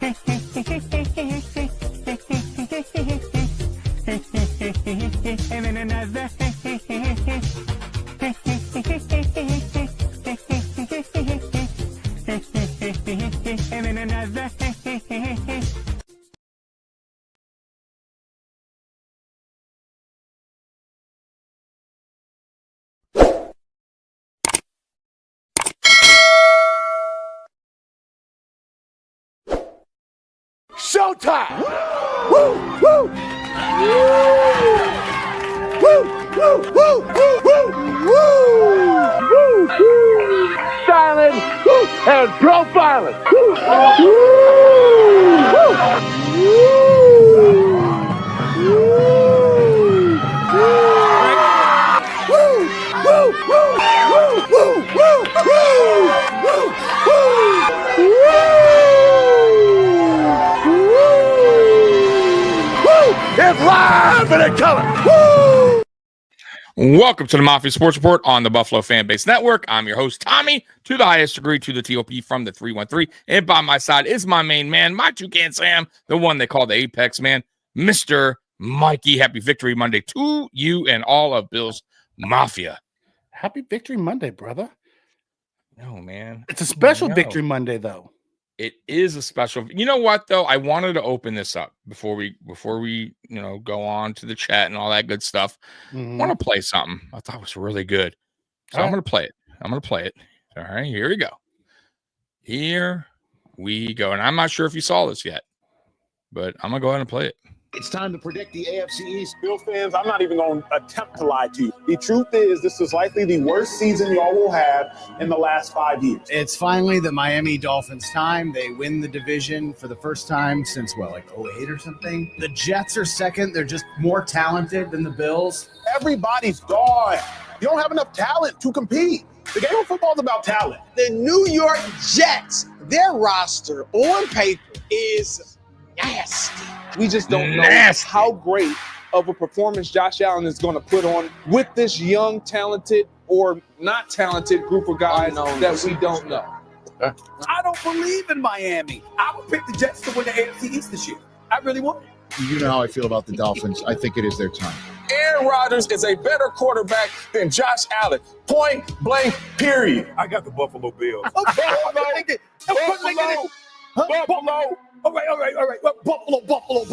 And then another. And then another. Showtime! Woo! Woo! Woo! Woo! Woo! Woo! Woo! Woo! Silent and profiling. Woo! It's live and in color. Woo! Welcome to the Mafia Sports Report on the Buffalo Fan Base Network. I'm your host, Tommy, to the highest degree, to the TOP from the 313. And by my side is my main man, my toucan Sam, the one they call the Apex Man, Mr. Mikey. Happy Victory Monday to you and all of Bill's Mafia. Happy Victory Monday, brother. No, man. It's a special Victory Monday, though. It is a special. You know what, though? I wanted to open this up before we go on to the chat and all that good stuff. I want to play something I thought was really good. So I'm going to play it. All right, here we go. Here we go. And I'm not sure if you saw this yet, but I'm going to go ahead and play it. It's time to predict the AFC East. Bill fans, I'm not even going to attempt to lie to you. The truth is, this is likely the worst season y'all will have in the last 5 years. It's finally the Miami Dolphins' time. They win the division for the first time since, like 08 or something. The Jets are second. They're just more talented than the Bills. Everybody's gone. You don't have enough talent to compete. The game of football is about talent. The New York Jets, their roster on paper is nasty. We just don't know how great of a performance Josh Allen is going to put on with this young, talented, or not talented group of guys that we don't know. I don't believe in Miami. I would pick the Jets to win the AFC East this year. I really would. You know how I feel about the Dolphins. I think it is their time. Aaron Rodgers is a better quarterback than Josh Allen. Point blank, period. I got the Buffalo Bills. Buffalo. All right. Buffalo. Buffalo Bills,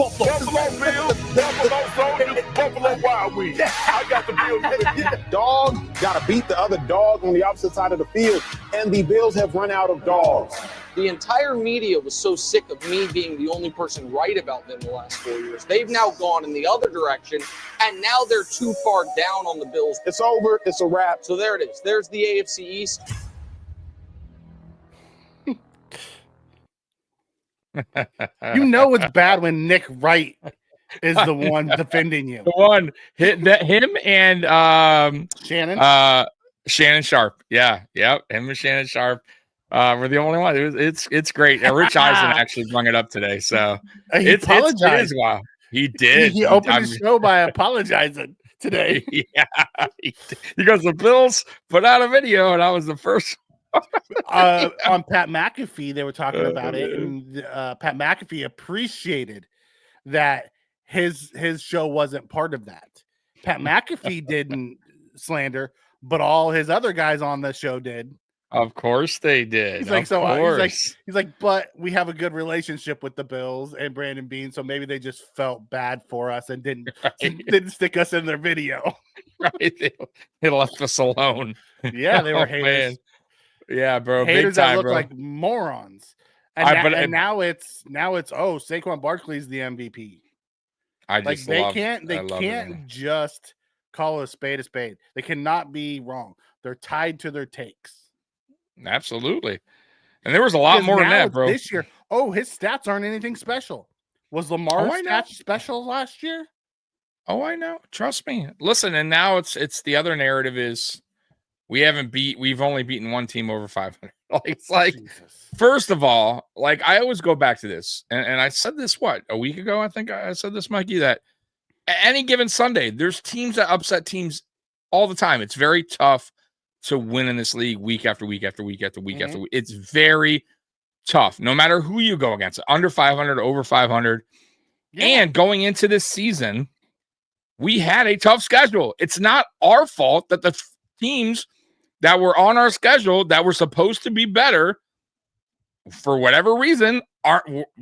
Buffalo Soldiers, Buffalo Wild Wings. I got the Bills. Dog got to beat the other dog on the opposite side of the field, and the Bills have run out of dogs. The entire media was so sick of me being the only person right about them the last 4 years. They've now gone in the other direction, and now they're too far down on the Bills. It's over. It's a wrap. So there it is. There's the AFC East. You know it's bad when Nick Wright is the one defending you. The one hit that him and Shannon Sharp. Yeah, yep. Him and Shannon Sharp were the only one. It's great. And Rich Eisen actually brought it up today. So he apologized. It is wow. He did. He opened the show by apologizing today. Yeah. He goes, the Bills put out a video, and I was the first. On Pat McAfee, they were talking about it, and Pat McAfee appreciated that his show wasn't part of that. Pat McAfee didn't slander, but all his other guys on the show did. Of course they did. He's like, he's like, but we have a good relationship with the Bills and Brandon Beane, so maybe they just felt bad for us and didn't stick us in their video. Right? They left us alone. Yeah, they were haters. Man. Yeah, bro. Haters big time, that look bro. like morons. And now it's Saquon Barkley's the MVP. They can't just call a spade a spade. They cannot be wrong. They're tied to their takes. Absolutely. And there was a lot more than that, bro. This year, his stats aren't anything special. Was Lamar's stats special last year? Oh, I know. Trust me. Listen, and now it's the other narrative is we've only beaten one team over 500. It's like, Jesus. First of all, like I always go back to this, and I said this a week ago. I think I said this, Mikey, that any given Sunday, there's teams that upset teams all the time. It's very tough to win in this league week after week after week after week after week. It's very tough, no matter who you go against, under 500, over 500. Yeah. And going into this season, we had a tough schedule. It's not our fault that the teams that were on our schedule that were supposed to be better, for whatever reason,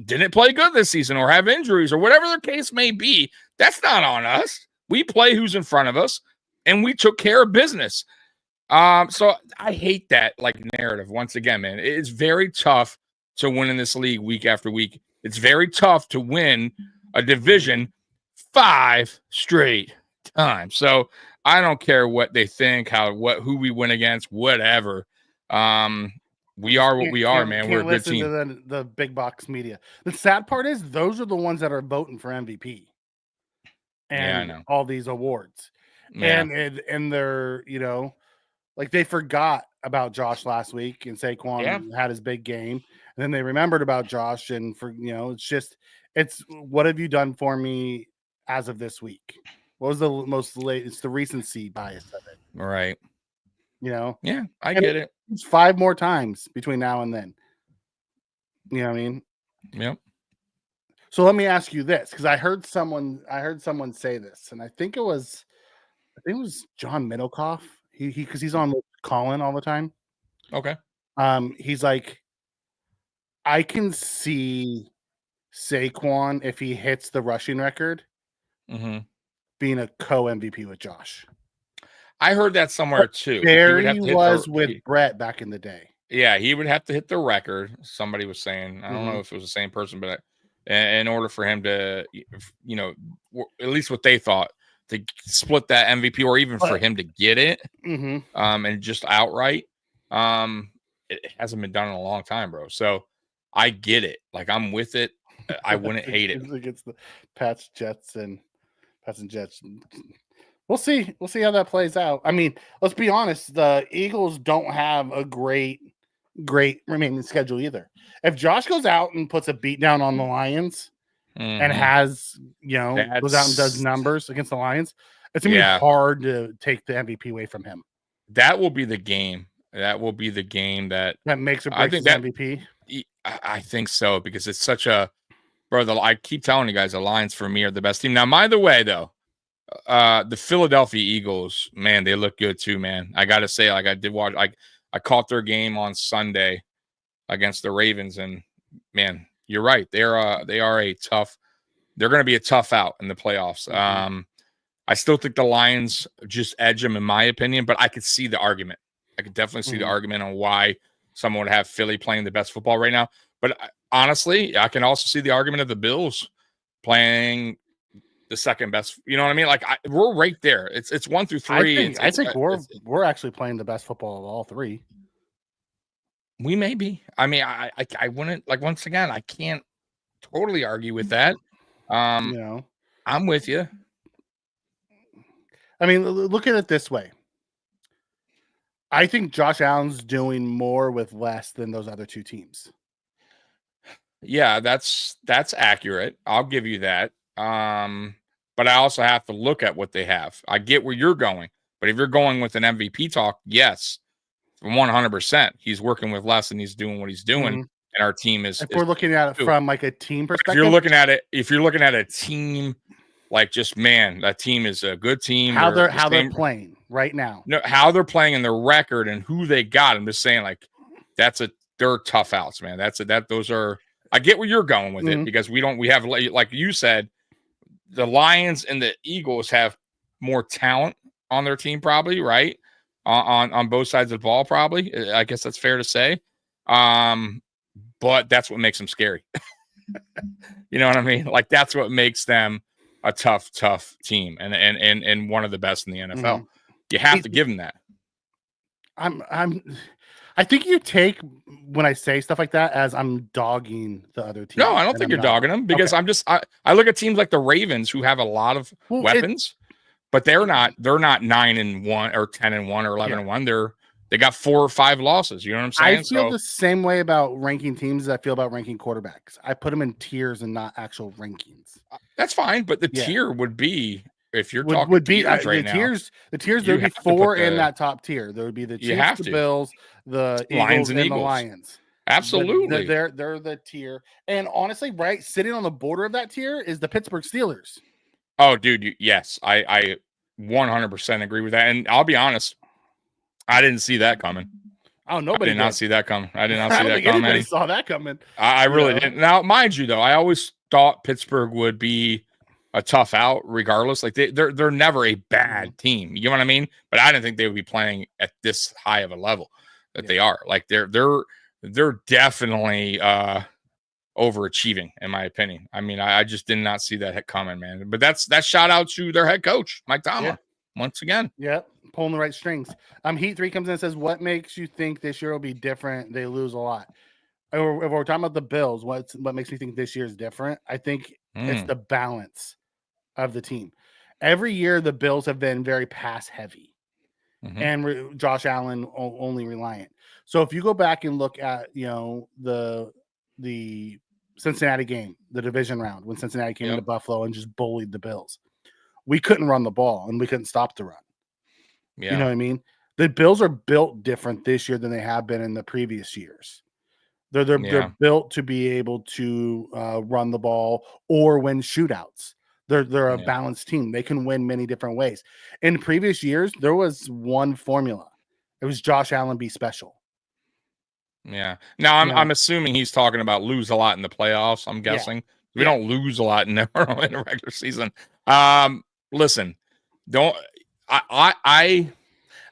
didn't play good this season or have injuries or whatever the case may be. That's not on us. We play who's in front of us, and we took care of business. So I hate that narrative. Once again, man, it's very tough to win in this league week after week. It's very tough to win a division 5 straight times. So I don't care what they think, who we win against, whatever. We are what we are, man. We're a good team. To the big box media. The sad part is those are the ones that are voting for MVP and I know. all these awards. Yeah. And they're, they forgot about Josh last week, and Saquon had his big game, and then they remembered about Josh, and it's what have you done for me as of this week? What was the most late? It's the recency bias of it. Right. Yeah, I get it. It's 5 more times between now and then. You know what I mean? Yep. So let me ask you this, because I heard someone say this, and I think it was John Middlecoff. Because he's on with Colin all the time. Okay. He's like, I can see Saquon, if he hits the rushing record, being a co-MVP with Josh. I heard that somewhere too. Barry was with Brett back in the day. Yeah, he would have to hit the record. Somebody was saying, I don't know if it was the same person, but in order for him to, at least what they thought, to split that MVP, or even for him to get it, and just outright, it hasn't been done in a long time, bro. So I get it. I'm with it. I wouldn't hate it. Against the Pats and Jets. We'll see. We'll see how that plays out. I mean, let's be honest. The Eagles don't have a great remaining schedule either. If Josh goes out and puts a beat down on the Lions and has, goes out and does numbers against the Lions, it's going to be hard to take the MVP away from him. That will be the game. That will be the game that makes or breaks the MVP. I think so, because it's such a I keep telling you guys, the Lions for me are the best team. Now, by the way, though, the Philadelphia Eagles, man, they look good too, man. I got to say, I did watch, I caught their game on Sunday against the Ravens, and man, you're right. They are they're going to be a tough out in the playoffs. I still think the Lions just edge them, in my opinion, but I could see the argument. I could definitely see the argument on why someone would have Philly playing the best football right now. But honestly, I can also see the argument of the Bills playing the second best. You know what I mean? We're right there. It's 1 through 3. I think we're actually playing the best football of all 3. We may be. I mean, I wouldn't, once again, I can't totally argue with that. I'm with you. I mean, look at it this way. I think Josh Allen's doing more with less than those other 2 teams. Yeah, that's accurate. I'll give you that. But I also have to look at what they have. I get where you're going, but if you're going with an MVP talk, yes, 100%. He's working with less and he's doing what he's doing, and our team is. If we're looking at it from a team perspective, if you're looking at a team, that team is a good team. How they're playing right now. No, how they're playing and their record and who they got. I'm just saying, they're tough outs, man. Those are. I get where you're going with it, because we have, like you said, the Lions and the Eagles have more talent on their team, probably, right? On both sides of the ball, probably. I guess that's fair to say. But that's what makes them scary. You know what I mean? That's what makes them a tough team and one of the best in the NFL. You have to give them that. I think you take when I say stuff like that as I'm dogging the other team. No, I don't think you're dogging them, because I look at teams like the Ravens, who have a lot of weapons, but they're not 9-1 or 10-1 or 11-1. They got 4 or 5 losses. You know what I'm saying? I feel the same way about ranking teams as I feel about ranking quarterbacks. I put them in tiers and not actual rankings. That's fine, but the tier would be, if you're talking tiers right now, the tiers there would be 4 in that top tier. There would be the Chiefs, the Bills, the Eagles, and the Lions. Absolutely. They're the tier. And honestly, right, sitting on the border of that tier is the Pittsburgh Steelers. Oh, dude, yes. I 100% agree with that. And I'll be honest, I didn't see that coming. Oh, nobody did not see that coming. I did not see I don't that think coming. anybody saw that coming. I really didn't. Now, mind you, though, I always thought Pittsburgh would be a tough out regardless. Like they're never a bad team. You know what I mean? But I didn't think they would be playing at this high of a level that they are. Like they're definitely overachieving, in my opinion. I mean, I just did not see that coming, man. But that's shout out to their head coach, Mike Tomlin, once again. Yeah, pulling the right strings. Heat 3 comes in and says, "What makes you think this year will be different? They lose a lot." If we're talking about the Bills, what makes me think this year is different? I think it's the balance of the team. Every year, the Bills have been very pass heavy, and Josh Allen only reliant. So if you go back and look at the Cincinnati game, the division round, when Cincinnati came into Buffalo and just bullied the Bills, we couldn't run the ball and we couldn't stop the run. Yeah. You know what I mean? The Bills are built different this year than they have been in the previous years. They're built to be able to run the ball or win shootouts. They're a balanced team. They can win many different ways. In previous years, there was one formula. It was Josh Allen be special. Yeah. Now I'm assuming he's talking about lose a lot in the playoffs. I'm guessing we don't lose a lot in the regular season. Listen,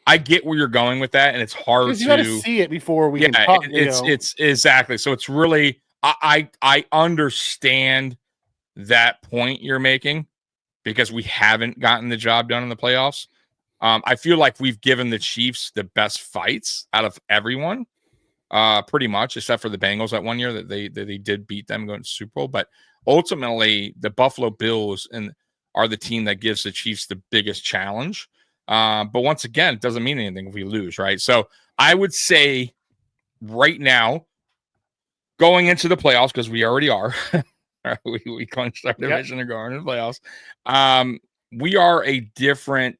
I get where you're going with that, and it's hard you got to see it before we can talk. It's exactly. So it's really I understand that point you're making because we haven't gotten the job done in the playoffs. I feel like we've given the Chiefs the best fights out of everyone, pretty much, except for the Bengals that one year that they did beat them going to Super Bowl. But ultimately, the Buffalo Bills are the team that gives the Chiefs the biggest challenge. But once again, it doesn't mean anything if we lose, right? So I would say right now, going into the playoffs, because we already are, we clinched our division and going into the playoffs. We are a different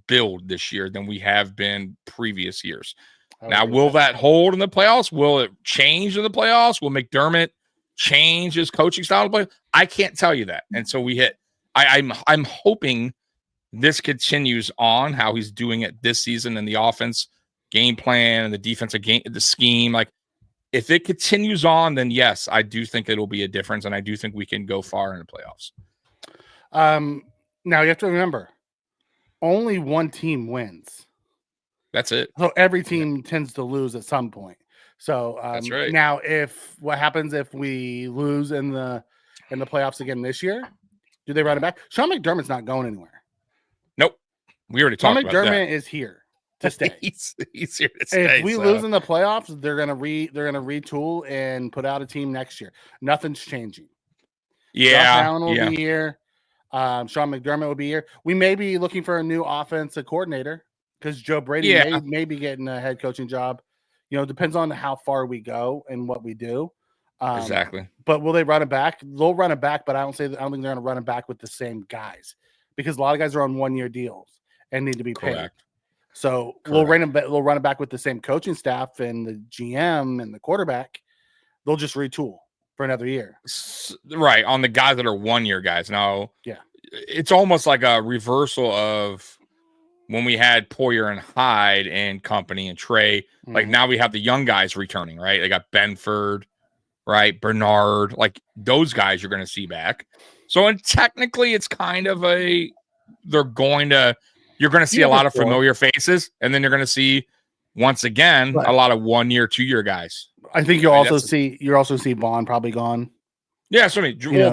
build this year than we have been previous years. Now, will that hold in the playoffs? Will it change in the playoffs? Will McDermott change his coaching style to play? I can't tell you that. And so I'm hoping this continues on how he's doing it this season in the offense game plan and the defensive game, the scheme. Like if it continues on, then yes, I do think it'll be a difference. And I do think we can go far in the playoffs. Now you have to remember only one team wins. That's it. So every team tends to lose at some point. So that's right. Now what happens if we lose in the playoffs again this year? Do they run it back? Sean McDermott's not going anywhere. Nope. We already talked about that. McDermott is here to stay. he's here to stay. If we lose in the playoffs, they're gonna retool and put out a team next year. Nothing's changing. Yeah. Josh Allen will be here. Sean McDermott will be here. We may be looking for a new offensive coordinator because Joe Brady may be getting a head coaching job. It depends on how far we go and what we do. Exactly. But will they run it back? They'll run it back, but I don't think they're going to run it back with the same guys because a lot of guys are on 1-year deals and need to be paid. Correct. So we'll run it back with the same coaching staff and the GM and the quarterback. They'll just retool for another year. Right. On the guys that are 1-year guys. Now, it's almost like a reversal of when we had Poyer and Hyde and company and Trey. Like now we have the young guys returning, right? They got Benford, right? Bernard, like those guys you're going to see back. So, and technically it's kind of you're going to see a lot of familiar faces, and then you're going to see once again a lot of 1-year, 2-year guys. I think you'll also see Vaughn probably gone. Yeah, so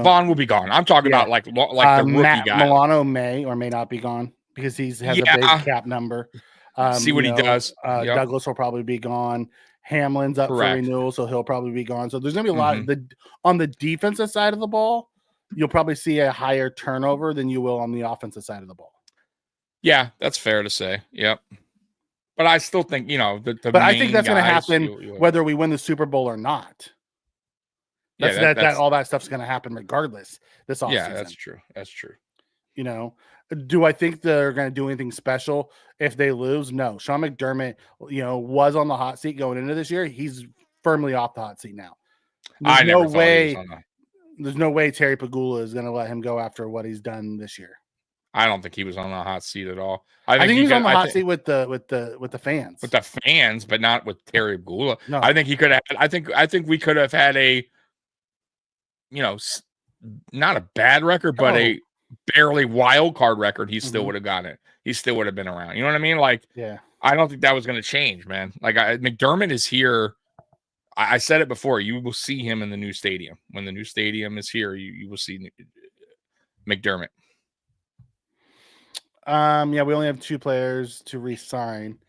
Vaughn will be gone. I'm talking about like the rookie guy. Milano may or may not be gone because he has a big cap number. See what he does. Douglas will probably be gone. Hamlin's up for renewal, so he'll probably be gone. So there's going to be a lot on the defensive side of the ball. You'll probably see a higher turnover than you will on the offensive side of the ball. Yeah, that's fair to say. Yep. But I still think, but I think that's going to happen whether we win the Super Bowl or not. All that stuff's going to happen regardless this offseason. Yeah, that's true. That's true. Do I think they're going to do anything special if they lose? No. Sean McDermott, was on the hot seat going into this year. He's firmly off the hot seat now. I never thought he was on the. There's no way Terry Pagula is going to let him go after what he's done this year. I don't think he was on the hot seat at all. I think he's on the hot seat with the fans. With the fans, but not with Terry Pagula. No. I think he could have. I think we could have had a, not a bad record, but a barely wild card record. He still would have gotten it. He still would have been around. You know what I mean? Like, yeah. I don't think that was going to change, man. Like, McDermott is here. I said it before. You will see him in the new stadium. When the new stadium is here, you will see McDermott. Yeah, we only have 2 players to re-sign.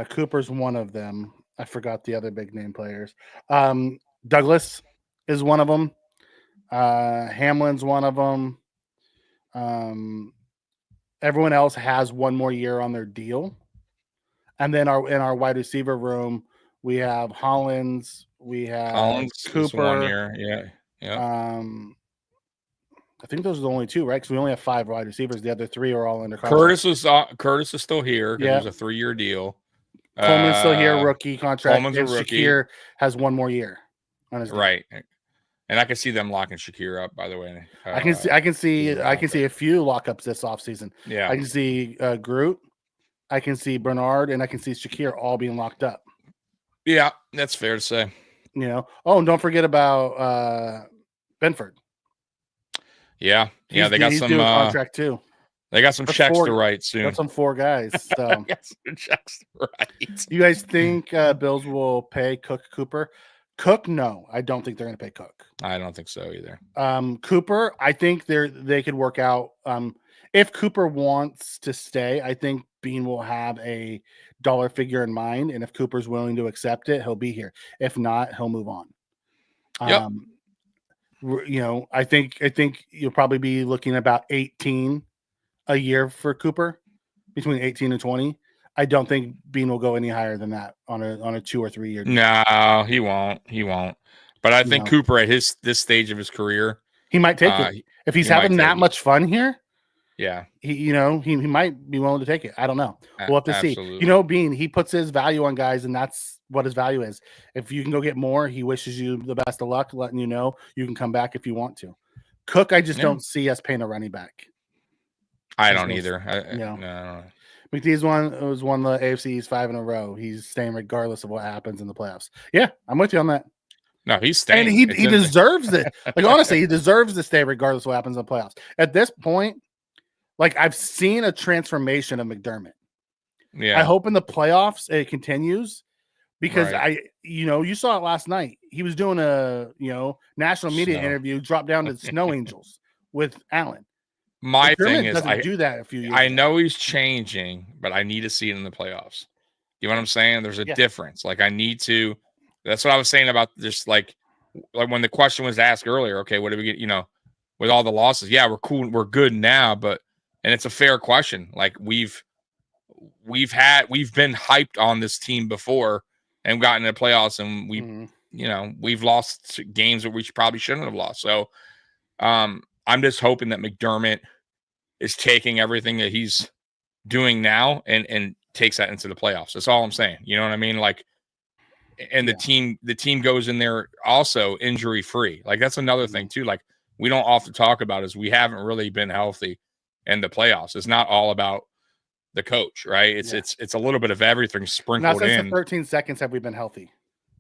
Cooper's one of them. I forgot the other big name players. Douglas is one of them. Hamlin's one of them. Everyone else has 1 more year on their deal. And then in our wide receiver room, we have Hollins. We have Cooper. 1 year. Yeah. I think those are the only 2, right? Because we only have 5 wide receivers. The other 3 are all under contract. Curtis is still here. Yeah, it was a 3-year deal. Coleman's still here, rookie contract. Coleman's a rookie. Shakir has 1 more year on his deal. Right. And I can see them locking Shakir up. By the way, I can see a few lockups this offseason. Yeah, I can see Groot, I can see Bernard, and I can see Shakir all being locked up. Yeah, that's fair to say. Oh, and don't forget about Benford. Yeah, they got some contract too. They got some checks to write soon. Got some 4 guys. So got some checks to write. You guys think Bills will pay Cooper? Cook, no, I don't think they're going to pay Cook. I don't think so either. Cooper, I think they could work out. If Cooper wants to stay, I think Bean will have a dollar figure in mind, and if Cooper's willing to accept it, he'll be here. If not, he'll move on. Yep. I think you'll probably be looking about 18 a year for Cooper, between 18 and 20. I don't think Bean will go any higher than that on a 2 or 3 year deal. No, he won't. But I think Cooper at this stage of his career, he might take it. If he's having that much fun here, yeah, he might be willing to take it. I don't know. We'll have to see. Bean, he puts his value on guys, and that's what his value is. If you can go get more, he wishes you the best of luck, letting you know you can come back if you want to. Cook, I just don't see us paying a running back. I don't either. No. McDee's won the AFC's 5 in a row. He's staying regardless of what happens in the playoffs. Yeah, I'm with you on that. No, he's staying. And he deserves it. Like, honestly, he deserves to stay regardless of what happens in the playoffs. At this point, like, I've seen a transformation of McDermott. Yeah. I hope in the playoffs it continues because you saw it last night. He was doing a, national media interview, dropped down to Snow Angels with Allen. My McDermott thing is, doesn't do that a few years I ago. know he's changing, but I need to see it in the playoffs. You know what I'm saying? There's a difference. Like, I need to. That's what I was saying about just like when the question was asked earlier. Okay, what do we get? With all the losses, yeah, we're cool, we're good now, and it's a fair question. Like we've been hyped on this team before and gotten to the playoffs, and we've lost games that we probably shouldn't have lost. So, I'm just hoping that McDermott is taking everything that he's doing now and takes that into the playoffs. That's all I'm saying. You know what I mean? Like, and the team goes in there also injury free. Like, that's another thing too. Like, we don't often talk about is we haven't really been healthy in the playoffs. It's not all about the coach, right? It's a little bit of everything sprinkled Not since in. the 13 seconds have we been healthy.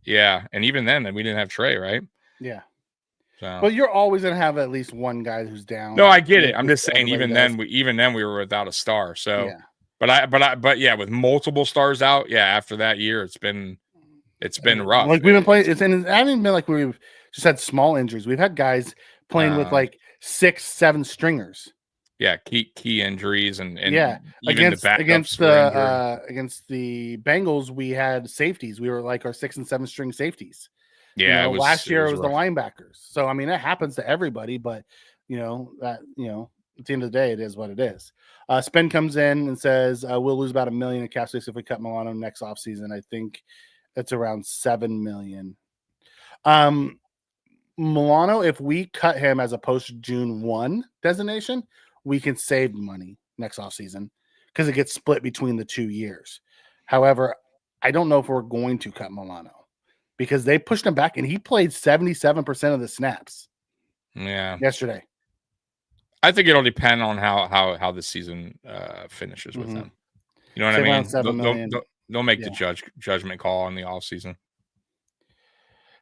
Yeah, and even then we didn't have Trey, right? Yeah. So. But you're always gonna have at least one guy who's down. No, I get it. I'm just saying, even then we were without a star. So, but yeah, with multiple stars out, after that year, it's been rough. Like we've been playing, it hasn't been like we've just had small injuries. We've had guys playing with like 6-7 stringers. Yeah, key injuries and against the Bengals, we had safeties. We were like our 6 and 7 string safeties. Yeah, last year it was the linebackers. So I mean, it happens to everybody, but at the end of the day, it is what it is. Spin comes in and says we'll lose about $1 million in cap space if we cut Milano next offseason. I think it's around $7 million. Milano, if we cut him as a post June 1 designation, we can save money next offseason because it gets split between the 2 years. However, I don't know if we're going to cut Milano. because they pushed him back and he played 77% of the snaps. Yeah. Yesterday. I think it'll depend on how the season finishes with them. You know what I mean? They'll make the judgment call in the off season.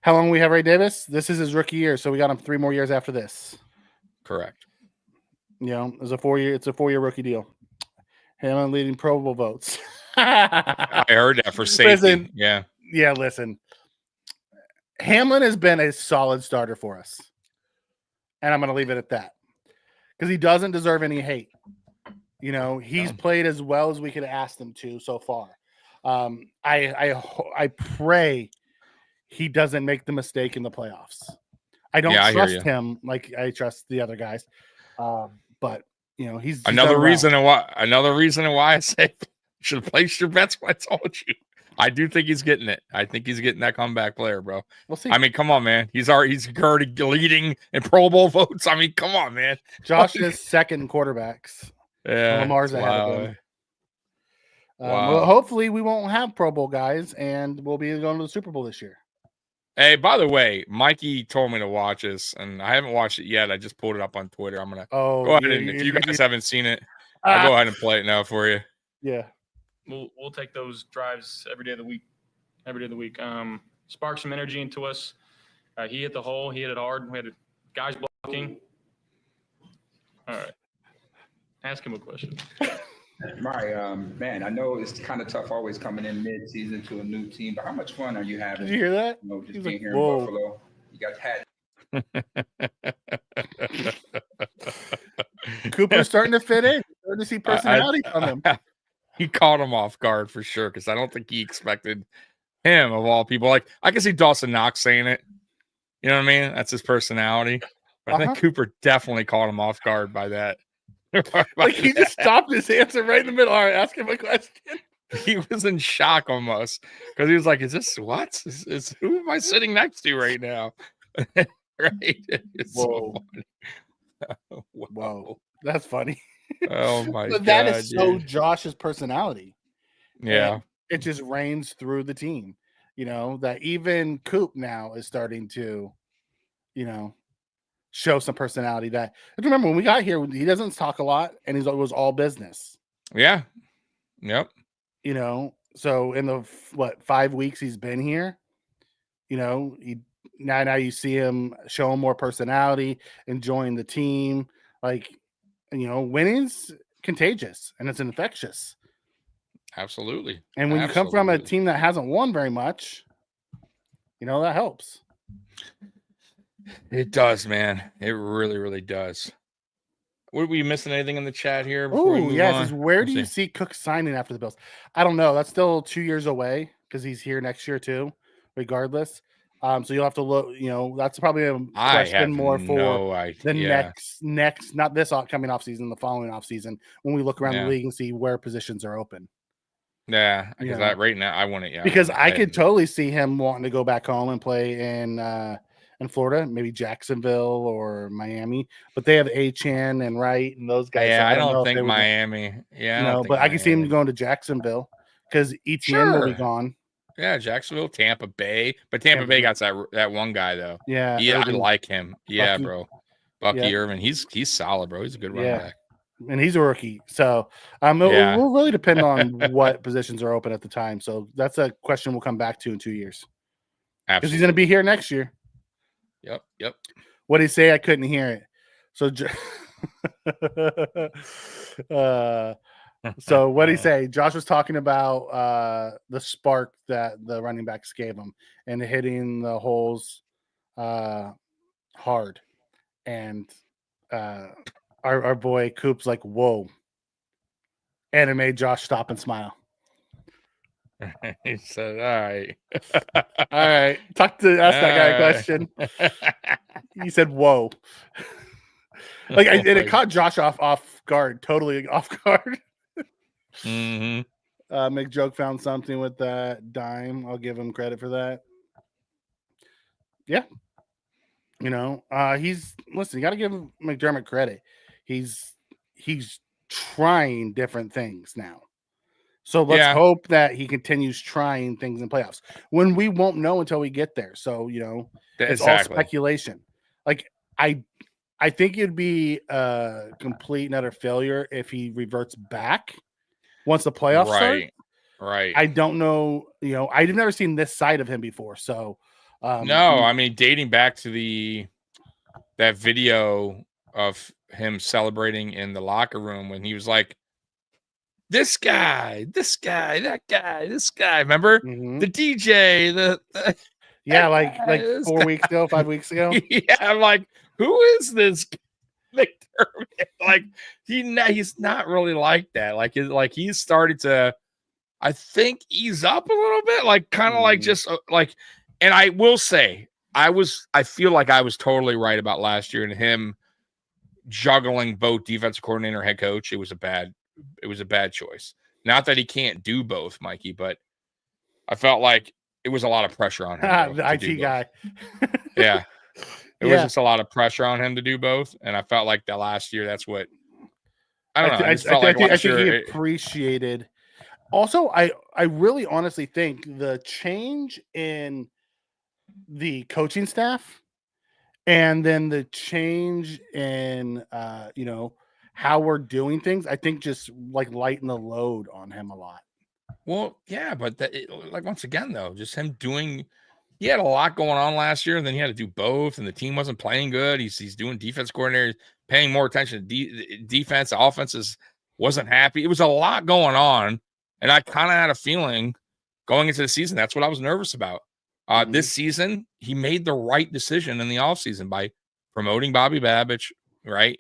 How long we have Ray Davis? This is his rookie year, so we got him 3 more years after this. Correct. You know, it's a 4-year rookie deal. Hamlin leading Pro Bowl votes. I heard that for safety. Yeah. Listen. Hamlin has been a solid starter for us. And I'm going to leave it at that. Because he doesn't deserve any hate. You know, he's played as well as we could ask him to so far. I pray he doesn't make the mistake in the playoffs. I don't trust him like I trust the other guys. But you know, he's another reason why I say should have placed your bets when I told you. I do think he's getting it. I think he's getting that comeback player, bro. We'll see. I mean, come on, man. He's already leading in Pro Bowl votes. I mean, come on, man. Josh is second quarterbacks. Yeah, Lamar's ahead of him. Well, hopefully we won't have Pro Bowl guys, and we'll be going to the Super Bowl this year. Hey, by the way, Mikey told me to watch this, and I haven't watched it yet. I just pulled it up on Twitter. I'm gonna go ahead and if you guys haven't seen it, I'll go ahead and play it now for you. Yeah. We'll take those drives every day of the week. Spark some energy into us. He hit the hole. He hit it hard. We had guys blocking. All right. Ask him a question. Right, man, I know it's kind of tough always coming in mid-season to a new team, but how much fun are you having? Did you hear that? You know, just being here in Buffalo. You got Cooper's starting to fit in. Starting to see personality from him. He caught him off guard for sure because I don't think he expected him of all people. Like I can see Dawson Knox saying it. You know what I mean? That's his personality. But I think Cooper definitely caught him off guard by that. Like he just stopped his answer right in the middle. All right, ask him a question. He was in shock almost because he was like, "Is this what? Is who am I sitting next to right now?" Right? It's so funny. Whoa, that's funny. Oh my god! But that is so Josh's personality. Yeah, and it just reigns through the team. You know that even Coop now is starting to, you know, show some personality. That remember when we got here, he doesn't talk a lot, and it was all business. Yeah. Yep. You know, so in the 5 weeks he's been here, you know, now you see him showing more personality, enjoying the team. Like, you know, winning's contagious and it's infectious. Absolutely. And when you come from a team that hasn't won very much, you know, that helps. It does, man. It really, really does. Were we missing anything in the chat here? Oh, yes. Where do you see Cook signing after the Bills? I don't know. That's still 2 years away because he's here next year too, regardless. So you'll have to look. You know, that's probably a question more for the next, not this coming off season, the following off season when we look around the league and see where positions are open. Yeah, because right now I want it. Yeah, because I could totally see him wanting to go back home and play in Florida, maybe Jacksonville or Miami, but they have Achane and Wright and those guys. Yeah, so I don't think Miami. But I can see him going to Jacksonville because Etienne will be gone. Yeah, Jacksonville, Tampa Bay, but Tampa Bay got that one guy though. Yeah, I like him. Yeah, Bucky. bro, Bucky Irvin. He's solid, bro. He's a good running back, and he's a rookie. So it will really depend on what positions are open at the time. So that's a question we'll come back to in 2 years. Absolutely, because he's going to be here next year. Yep. What did he say? I couldn't hear it. So, so what did he say? Josh was talking about the spark that the running backs gave him and hitting the holes hard. And our boy Coop's like, whoa. And it made Josh stop and smile. He said, all right. All right. Ask that guy a question. He said, whoa. And it caught Josh off guard, totally off guard. Mm-hmm. McJoke found something with that dime. I'll give him credit for that. Yeah. You know, you got to give McDermott credit. He's trying different things now. So let's Yeah. hope that he continues trying things in playoffs when we won't know until we get there. So, it's all Exactly. speculation. Like I think it'd be a complete and utter failure if he reverts back once the playoffs start. Right. I don't know. I've never seen this side of him before. So, No, I mean, dating back to that video of him celebrating in the locker room when he was like, this guy, that guy, this guy. Remember the DJ, yeah, like 4 weeks ago, 5 weeks ago. Yeah, I'm like, who is this McDermott? Like he's not really like that. Like he's started to, I think, ease up a little bit. Like kind of like just like. And I will say, I feel like I was totally right about last year and him juggling both defensive coordinator, head coach. It was a bad choice. Not that he can't do both, Mikey, but I felt like it was a lot of pressure on him. The IT guy. Yeah. It was just a lot of pressure on him to do both. And I felt like that last year, that's what I don't know. I think he appreciated. Also, I really honestly think the change in the coaching staff and then the change in how we're doing things, I think just like lighten the load on him a lot. Well, yeah, but once again though, just him doing, he had a lot going on last year and then he had to do both and the team wasn't playing good. He's doing defense coordinator, paying more attention to defense. The offenses wasn't happy. It was a lot going on. And I kind of had a feeling going into the season, that's what I was nervous about. This season, he made the right decision in the offseason by promoting Bobby Babich, right?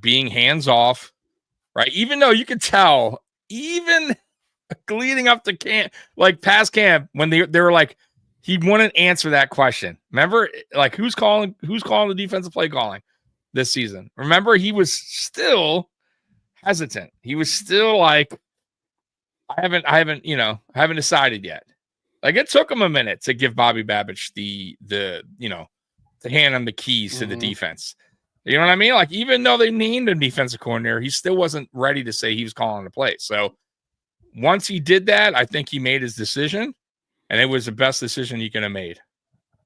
Being hands-off, right? Even though you could tell, even leading up to camp, like past camp, when they were like, he wouldn't answer that question. Remember, like who's calling the defensive play calling this season? Remember, he was still hesitant. He was still like, I haven't decided yet. Like it took him a minute to give Bobby Babich to hand him the keys to the defense. You know what I mean? Like even though they named him defensive coordinator, he still wasn't ready to say he was calling the play. So once he did that, I think he made his decision, and it was the best decision he could have made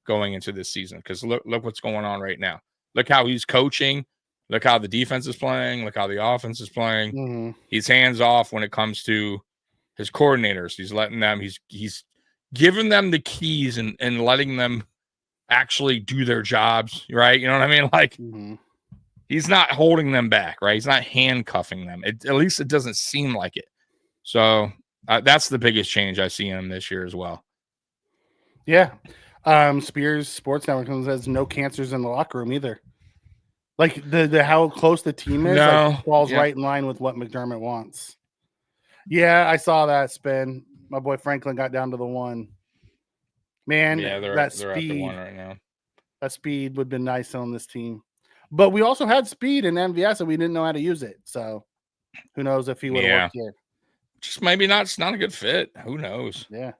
going into this season. Because look what's going on right now. Look how he's coaching. Look how the defense is playing. Look how the offense is playing. He's hands off when it comes to his coordinators. He's letting them. He's giving them the keys and letting them actually do their jobs, right? You know what I mean? Like he's not holding them back, right? He's not handcuffing them. At least it doesn't seem like it. So that's the biggest change I see in him this year as well. Yeah. Spears Sports Network says no cancers in the locker room either. Like the how close the team is falls right in line with what McDermott wants. Yeah, I saw that spin. My boy Franklin got down to the one. Man, they're at the one right now. That speed would have been nice on this team. But we also had speed in MVS and we didn't know how to use it. So who knows if he would have worked here. Just maybe not. It's not a good fit. Who knows? Yeah.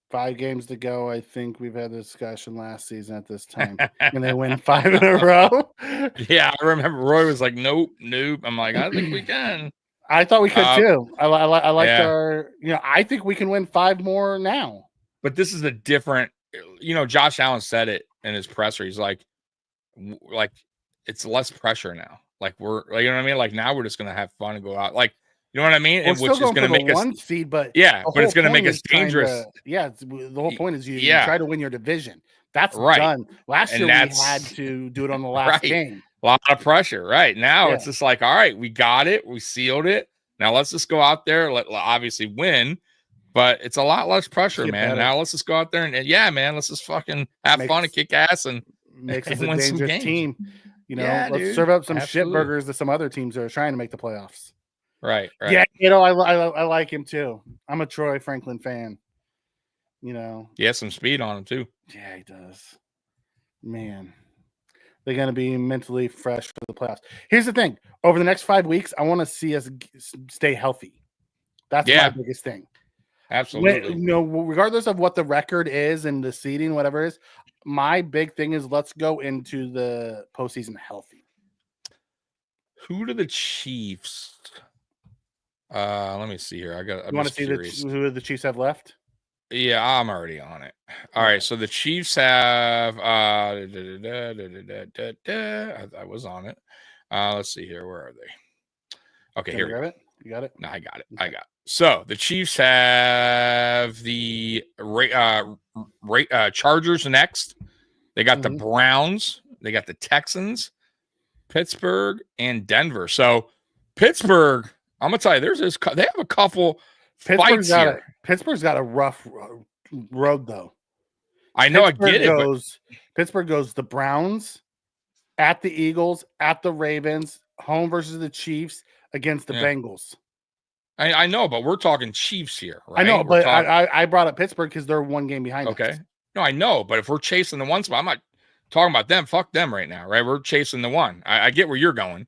5 games to go. I think we've had a discussion last season at this time. And they win 5 in a row. Yeah, I remember Roy was like, nope. I'm like, I think we can. I thought we could too. I liked our, I think we can win 5 more now. But this is a different, Josh Allen said it in his presser. He's like it's less pressure now. Like we're, like, you know what I mean? Like now we're just going to have fun and go out. Like, you know what I mean? And which is going to make us 1 seed, but but it's going to make us dangerous. The whole point is you try to win your division. That's done. Last year we had to do it on the last game. A lot of pressure, right? Now it's just like, all right, we got it, we sealed it. Now let's just go out there, obviously win, but it's a lot less pressure, man. Now let's just go out there and let's just fucking have fun and kick ass and makes us a dangerous team. Let's serve up some shit burgers to some other teams that are trying to make the playoffs. Right. Yeah, I like him too. I'm a Troy Franklin fan. He has some speed on him too. Yeah, he does. Man. They're going to be mentally fresh for the playoffs. Here's the thing. Over the next 5 weeks, I want to see us stay healthy. That's my biggest thing. Absolutely. Regardless of what the record is and the seeding, whatever it is, my big thing is let's go into the postseason healthy. Who do the Chiefs Let me see here. I'm You want to just see curious. who the Chiefs have left? Yeah, I'm already on it. All right, so the Chiefs have I was on it. Let's see here. Where are they? Okay, Can I here we grab go. it? You got it? No, I got it. I got it. So the Chiefs have the Chargers next. They got the Browns. They got the Texans, Pittsburgh, and Denver. So Pittsburgh, I'm gonna tell you, they have a couple fights here. Pittsburgh's got a rough road though. I know, I get it. Pittsburgh goes the Browns, at the Eagles, at the Ravens, home versus the Chiefs, against the Bengals. I know, but we're talking Chiefs here, right? I know, but I brought up Pittsburgh because they're one game behind. Okay. us. No, I know, but if we're chasing the one spot, I'm not talking about them. Fuck them right now, right? We're chasing the one. I get where you're going,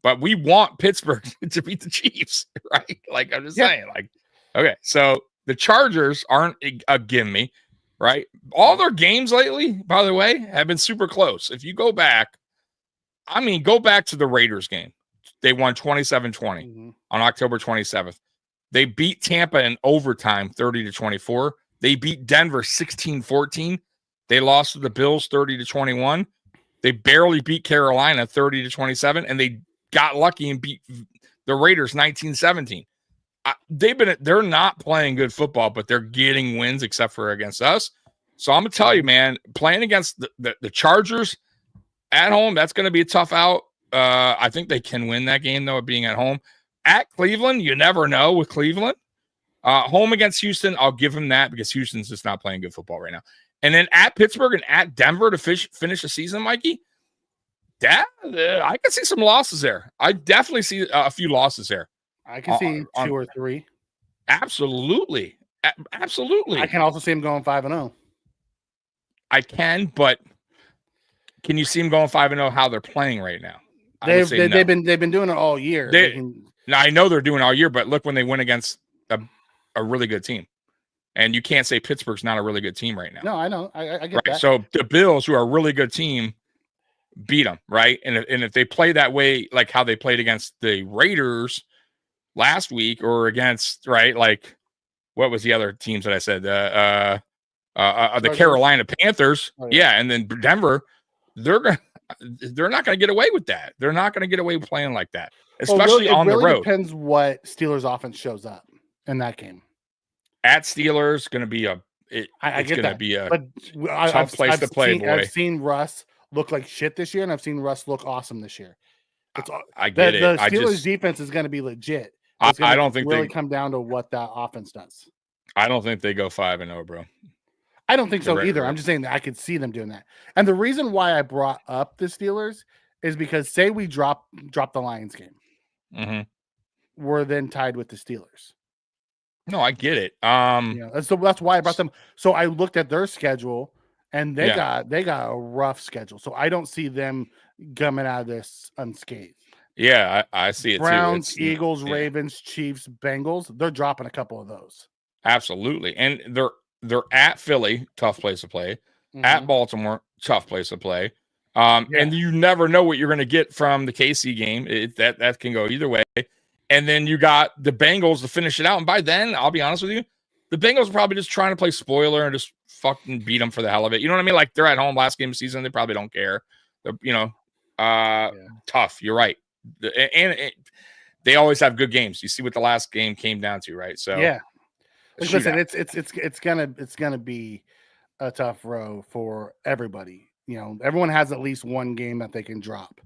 but we want Pittsburgh to beat the Chiefs, right? Like, I'm just saying, like, okay, so the Chargers aren't a gimme, right? All their games lately, by the way, have been super close. If you go back, go back to the Raiders game. They won 27-20 on October 27th. They beat Tampa in overtime 30-24. They beat Denver 16-14. They lost to the Bills 30-21. They barely beat Carolina 30-27, and they got lucky and beat the Raiders 19-17. They're not playing good football, but they're getting wins except for against us. So I'm gonna tell you, man, playing against the Chargers at home, that's gonna be a tough out. I think they can win that game though, being at home. At Cleveland, you never know with Cleveland. Home against Houston, I'll give them that because Houston's just not playing good football right now. And then at Pittsburgh and at Denver to finish the season, Mikey, I can see some losses there. I definitely see a few losses there. I can see 2 or 3. Absolutely. Absolutely. I can also see them going 5-0. I can, but can you see them going 5-0 how they're playing right now? They've been doing it all year. Now I know they're doing it all year, but look when they win against a really good team. And you can't say Pittsburgh's not a really good team right now. No, I know. I get that. So the Bills, who are a really good team, beat them, right? And if they play that way, like how they played against the Raiders last week, or against, right, like what was the other teams that I said? The Carolina Panthers, and then Denver, they're not going to get away with that. They're not going to get away with playing like that, especially on the road. It depends what Steelers offense shows up in that game. At Steelers, going to be it's going to be a tough place to play, boy. I've seen Russ look like shit this year, and I've seen Russ look awesome this year. I get it. The Steelers defense is going to be legit. I don't think really come down to what that offense does. I don't think they go 5-0, bro. I don't think so either. I'm just saying that I could see them doing that. And the reason why I brought up the Steelers is because say we drop the Lions game, we're then tied with the Steelers. No, I get it. So that's why I brought them. So I looked at their schedule, and they got a rough schedule. So I don't see them coming out of this unscathed. Yeah, I see it Browns, too. Eagles, Ravens, Chiefs, Bengals. They're dropping a couple of those. Absolutely, and they're at Philly, tough place to play. At Baltimore, tough place to play. And you never know what you're going to get from the KC game. That can go either way. And then you got the Bengals to finish it out. And by then, I'll be honest with you, the Bengals are probably just trying to play spoiler and just fucking beat them for the hell of it. You know what I mean? Like, they're at home last game of the season. They probably don't care. Tough. You're right. And they always have good games. You see what the last game came down to, right? So yeah. Listen, it's gonna be a tough row for everybody. Everyone has at least one game that they can drop,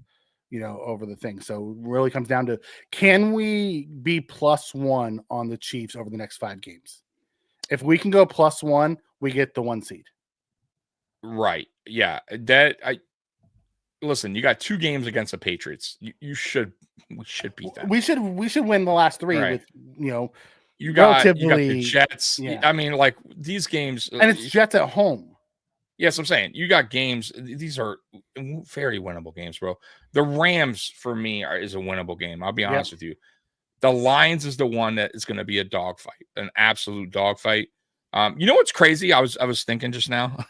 over the thing. So it really comes down to, can we be +1 on the Chiefs over the next 5 games? If we can go +1, we get the 1 seed. Right. Yeah. Listen, you got 2 games against the Patriots. We should beat them. We should win the last 3 with, you got the Jets. Yeah. I mean, like, these games, and it's Jets at home. Yes, I'm saying you got games. These are very winnable games, bro. The Rams for me is a winnable game. I'll be honest with you. The Lions is the one that is going to be a dogfight, an absolute dogfight. You know what's crazy? I was thinking just now,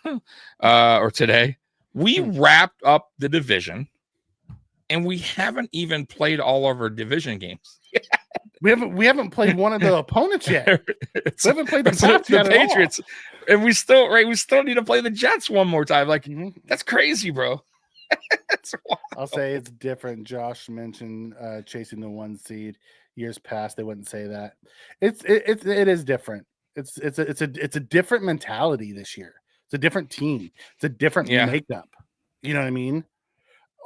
or today, we wrapped up the division, and we haven't even played all of our division games. We haven't played one of the opponents yet. We haven't played the Patriots, and we still need to play the Jets one more time. Like that's crazy, bro. I'll say it's different. Josh mentioned chasing the 1 seed. Years past, they wouldn't say that. It is different. It's a different mentality this year. It's a different team. It's a different makeup. You know what I mean?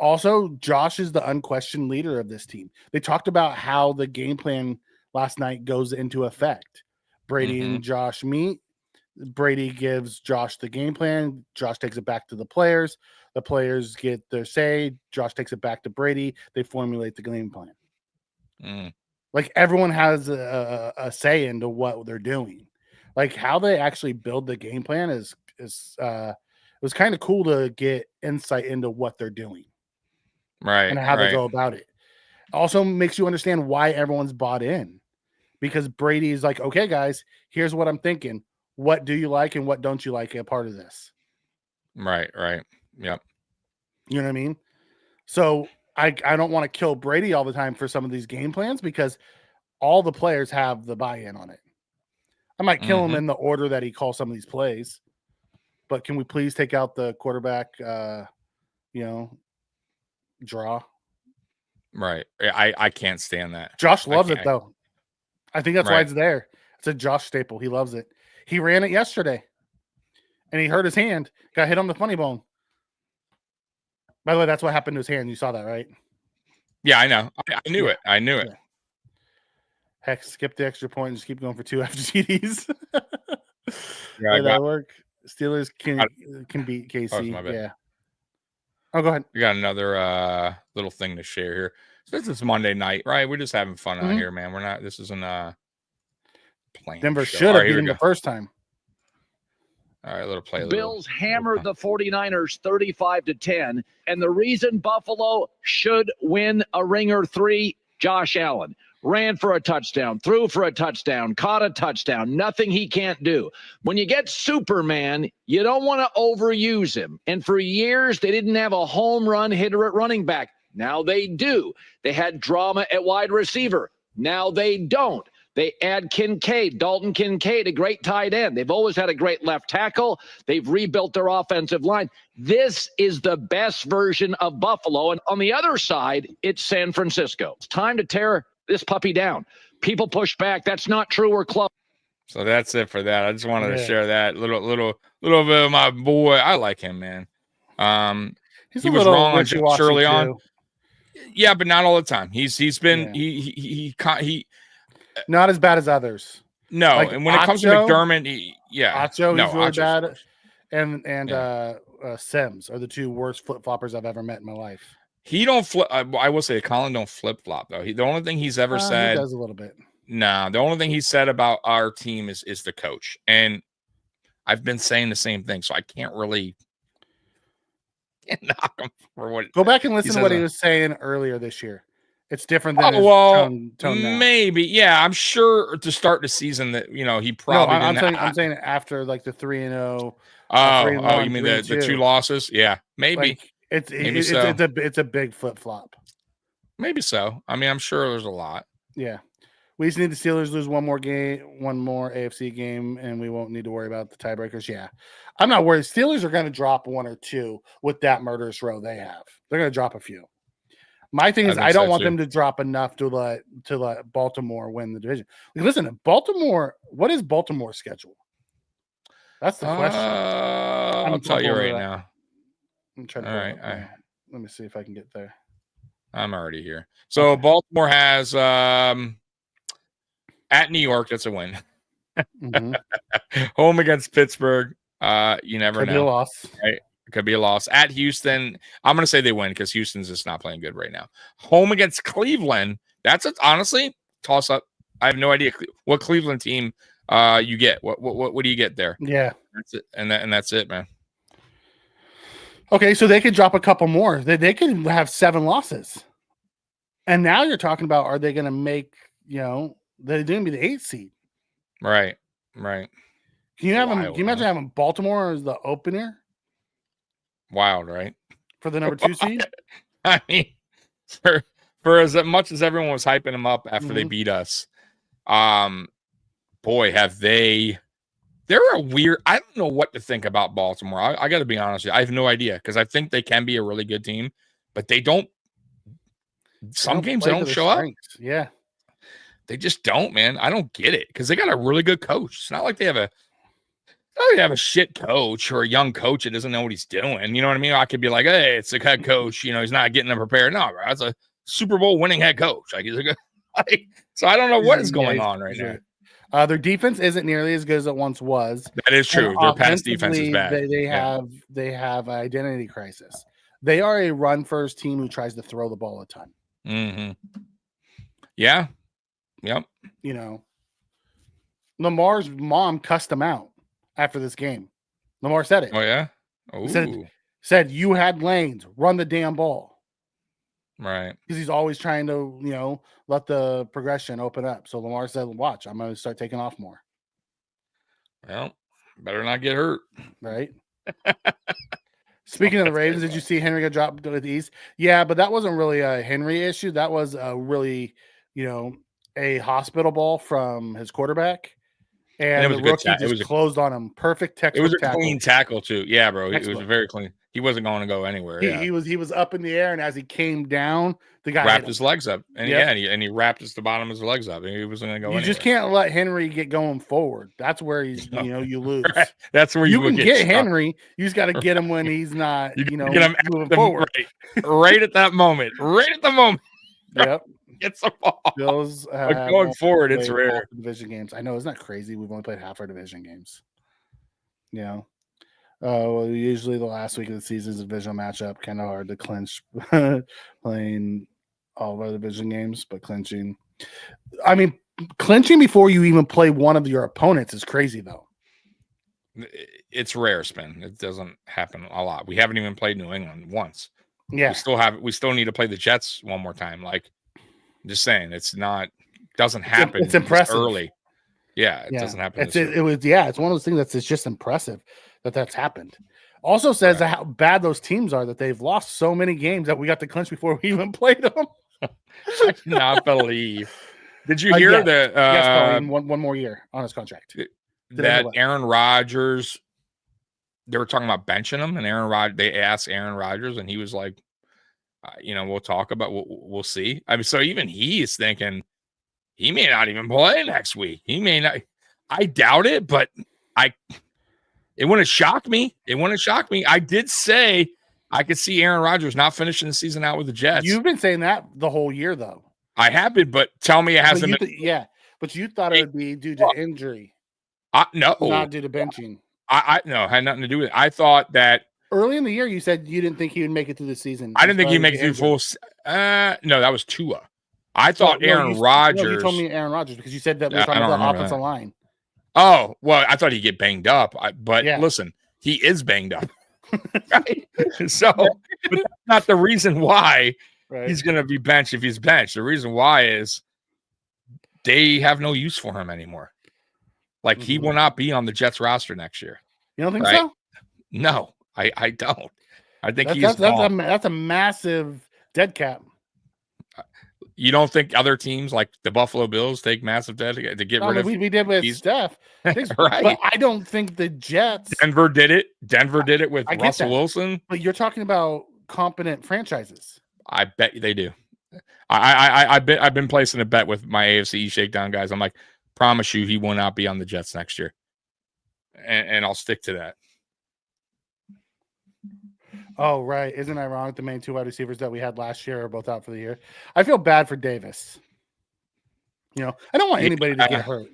Also, Josh is the unquestioned leader of this team. They talked about how the game plan last night goes into effect. Brady and Josh meet. Brady gives Josh the game plan. Josh takes it back to the players. The players get their say. Josh takes it back to Brady. They formulate the game plan. Like everyone has a say into what they're doing. Like how they actually build the game plan is it was kind of cool to get insight into what they're doing. Right. And how they go about it. Also makes you understand why everyone's bought in. Because Brady's like, okay, guys, here's what I'm thinking. What do you like and what don't you like a part of this? Right. Yep. You know what I mean? So I don't want to kill Brady all the time for some of these game plans because all the players have the buy-in on it. I might kill him in the order that he calls some of these plays. But can we please take out the quarterback draw? Right. I can't stand that. Josh loves it though. I think that's why it's there. It's a Josh staple. He loves it. He ran it yesterday and he hurt his hand, got hit on the funny bone. By the way, that's what happened to his hand. You saw that, right? Yeah, I know. I knew it. I knew it. Heck, skip the extra point and just keep going for 2 FGDs. Yeah, that work. Steelers can beat KC. Yeah. Oh, go ahead. We got another little thing to share here. So this is Monday night, right? We're just having fun out here, man. We're not. This isn't playing. Denver should have beaten the first time. All right, little play. Bills hammered the 49ers 35-10, and the reason Buffalo should win a ringer 3, Josh Allen. Ran for a touchdown, threw for a touchdown, caught a touchdown, nothing he can't do. When you get Superman, you don't want to overuse him. And for years, they didn't have a home run hitter at running back. Now they do. They had drama at wide receiver. Now they don't. They add Kincaid, Dalton Kincaid, a great tight end. They've always had a great left tackle. They've rebuilt their offensive line. This is the best version of Buffalo. And on the other side, it's San Francisco. It's time to tear this puppy down. People push back. That's not true. We're close. So that's it for that. I just wanted to share that little bit of my boy. I like him, man. He was wrong on early on. Yeah, but not all the time. He's been he not as bad as others. No, like and when it comes to McDermott, Acho, he's really bad. And Sims are the 2 worst flip floppers I've ever met in my life. He don't flip. I will say, Colin don't flip flop though. The only thing he's ever said, he does a little bit. Nah, the only thing he said about our team is the coach, and I've been saying the same thing, so I can't really knock him for what. Go back and listen to what he was saying earlier this year. It's different than tone now. Maybe, yeah. I'm sure to start the season that he probably. No, I'm saying after like the 3-0. Oh, you mean the 2 losses? Yeah, maybe. Like, it's a big flip flop. Maybe so. I mean, I'm sure there's a lot. Yeah, we just need the Steelers lose one more AFC game, and we won't need to worry about the tiebreakers. Yeah, I'm not worried. Steelers are going to drop 1 or 2 with that murderous row they have. They're going to drop a few. My thing is, I don't want them to drop enough to let Baltimore win the division. Like, listen, Baltimore. What is Baltimore's schedule? That's the question. I'll tell you right now. I'm trying to. All right. Let me see if I can get there. I'm already here. So Baltimore has at New York. That's a win. Home against Pittsburgh. You never know. Could be a loss. Right? It could be a loss. At Houston, I'm going to say they win because Houston's just not playing good right now. Home against Cleveland. That's honestly toss up. I have no idea what Cleveland team you get. What do you get there? Yeah, that's it, and that's it, man. Okay, so they could drop a couple more. They could have 7 losses, and now you're talking about are they going to make they're going to be the 8th seed? Right. Can you have them? Can you imagine having Baltimore as the opener? Wild, right? For the number 2 seed. I mean, for for as much as everyone was hyping them up after they beat us, boy, have they. They're a weird. I don't know what to think about Baltimore. I got to be honest with you. I have no idea because I think they can be a really good team, but they don't. Some games they don't show up. Yeah, they just don't, man. I don't get it because they got a really good coach. It's not like they have a shit coach or a young coach that doesn't know what he's doing. You know what I mean? I could be like, hey, it's a head coach. You know, he's not getting them prepared. No, bro, that's a Super Bowl winning head coach. Like, he's a good. So I don't know what is going on right now. Their defense isn't nearly as good as it once was. That is true. Their pass defense is bad. They have an identity crisis. They are a run first team who tries to throw the ball a ton. Mm-hmm. Yeah. Yep. You know, Lamar's mom cussed him out after this game. Lamar said it. Oh yeah. Said you had lanes. Run the damn ball. Right. Because he's always trying to, let the progression open up. So Lamar said, watch, I'm going to start taking off more. Well, better not get hurt. Right. Speaking of the Ravens, did you see Henry get dropped with ease? Yeah, but that wasn't really a Henry issue. That was a really, a hospital ball from his quarterback. And the rookie just closed on him. Perfect tackle. It was a clean tackle, too. Yeah, bro. It was very clean. He wasn't going to go anywhere. He was up in the air, and as he came down, the guy wrapped his legs up. And and he wrapped the bottom of his legs up. And he wasn't going to go anywhere. You just can't let Henry get going forward. That's where he's, you lose. Right. That's where you can get Henry. You just got to get him when he's not, get him moving forward. Right at that moment. Right at the moment. Yep. Gets the ball. Bills going forward, it's rare. Division games. I know, isn't that crazy? We've only played half our division games. Usually the last week of the season is a divisional matchup. Kind of hard to clinch playing all of our division games, but clinching. I mean, clinching before you even play one of your opponents is crazy, though. It's rare, Spin. It doesn't happen a lot. We haven't even played New England once. Yeah, we still need to play the Jets one more time. Like, I'm just saying, doesn't happen. It's impressive early. Yeah, it doesn't happen. It's one of those things that's just impressive that's happened. Also says how bad those teams are that they've lost so many games that we got to clinch before we even played them. I cannot believe. Did you hear that? One more year on his contract. That Aaron Rodgers, they were talking about benching him, and they asked Aaron Rodgers, and he was like, we'll talk about, we'll see. I mean, so even he is thinking he may not even play next week. He may not. I doubt it, but it wouldn't shock me. I did say I could see Aaron Rodgers not finishing the season out with the Jets. You've been saying that the whole year, though. I have been, but tell me it hasn't been. But you thought it would be due to injury. No. Not due to benching. No, it had nothing to do with it. I thought that early in the year, you said you didn't think he would make it through the season. I didn't think he'd make it through full. No, that was Tua. I thought Aaron Rodgers. No, you told me Aaron Rodgers because you said that we're talking about the offensive line. Oh, well, I thought he'd get banged up. But listen, he is banged up. Right? So, but that's not the reason why he's going to be benched if he's benched. The reason why is they have no use for him anymore. Like, he will not be on the Jets roster next year. You don't think so? No, I don't. I think that's a massive dead cap. You don't think other teams like the Buffalo Bills take massive dead to get rid of? We did with Steph, right? But I don't think the Jets. Denver did it. Denver did it with Russell Wilson. But you're talking about competent franchises. I bet they do. I've been placing a bet with my AFC Shakedown guys. I'm like, promise you, he will not be on the Jets next year, and I'll stick to that. Oh, right. Isn't ironic the main two wide receivers that we had last year are both out for the year? I feel bad for Davis. I don't want anybody to get hurt.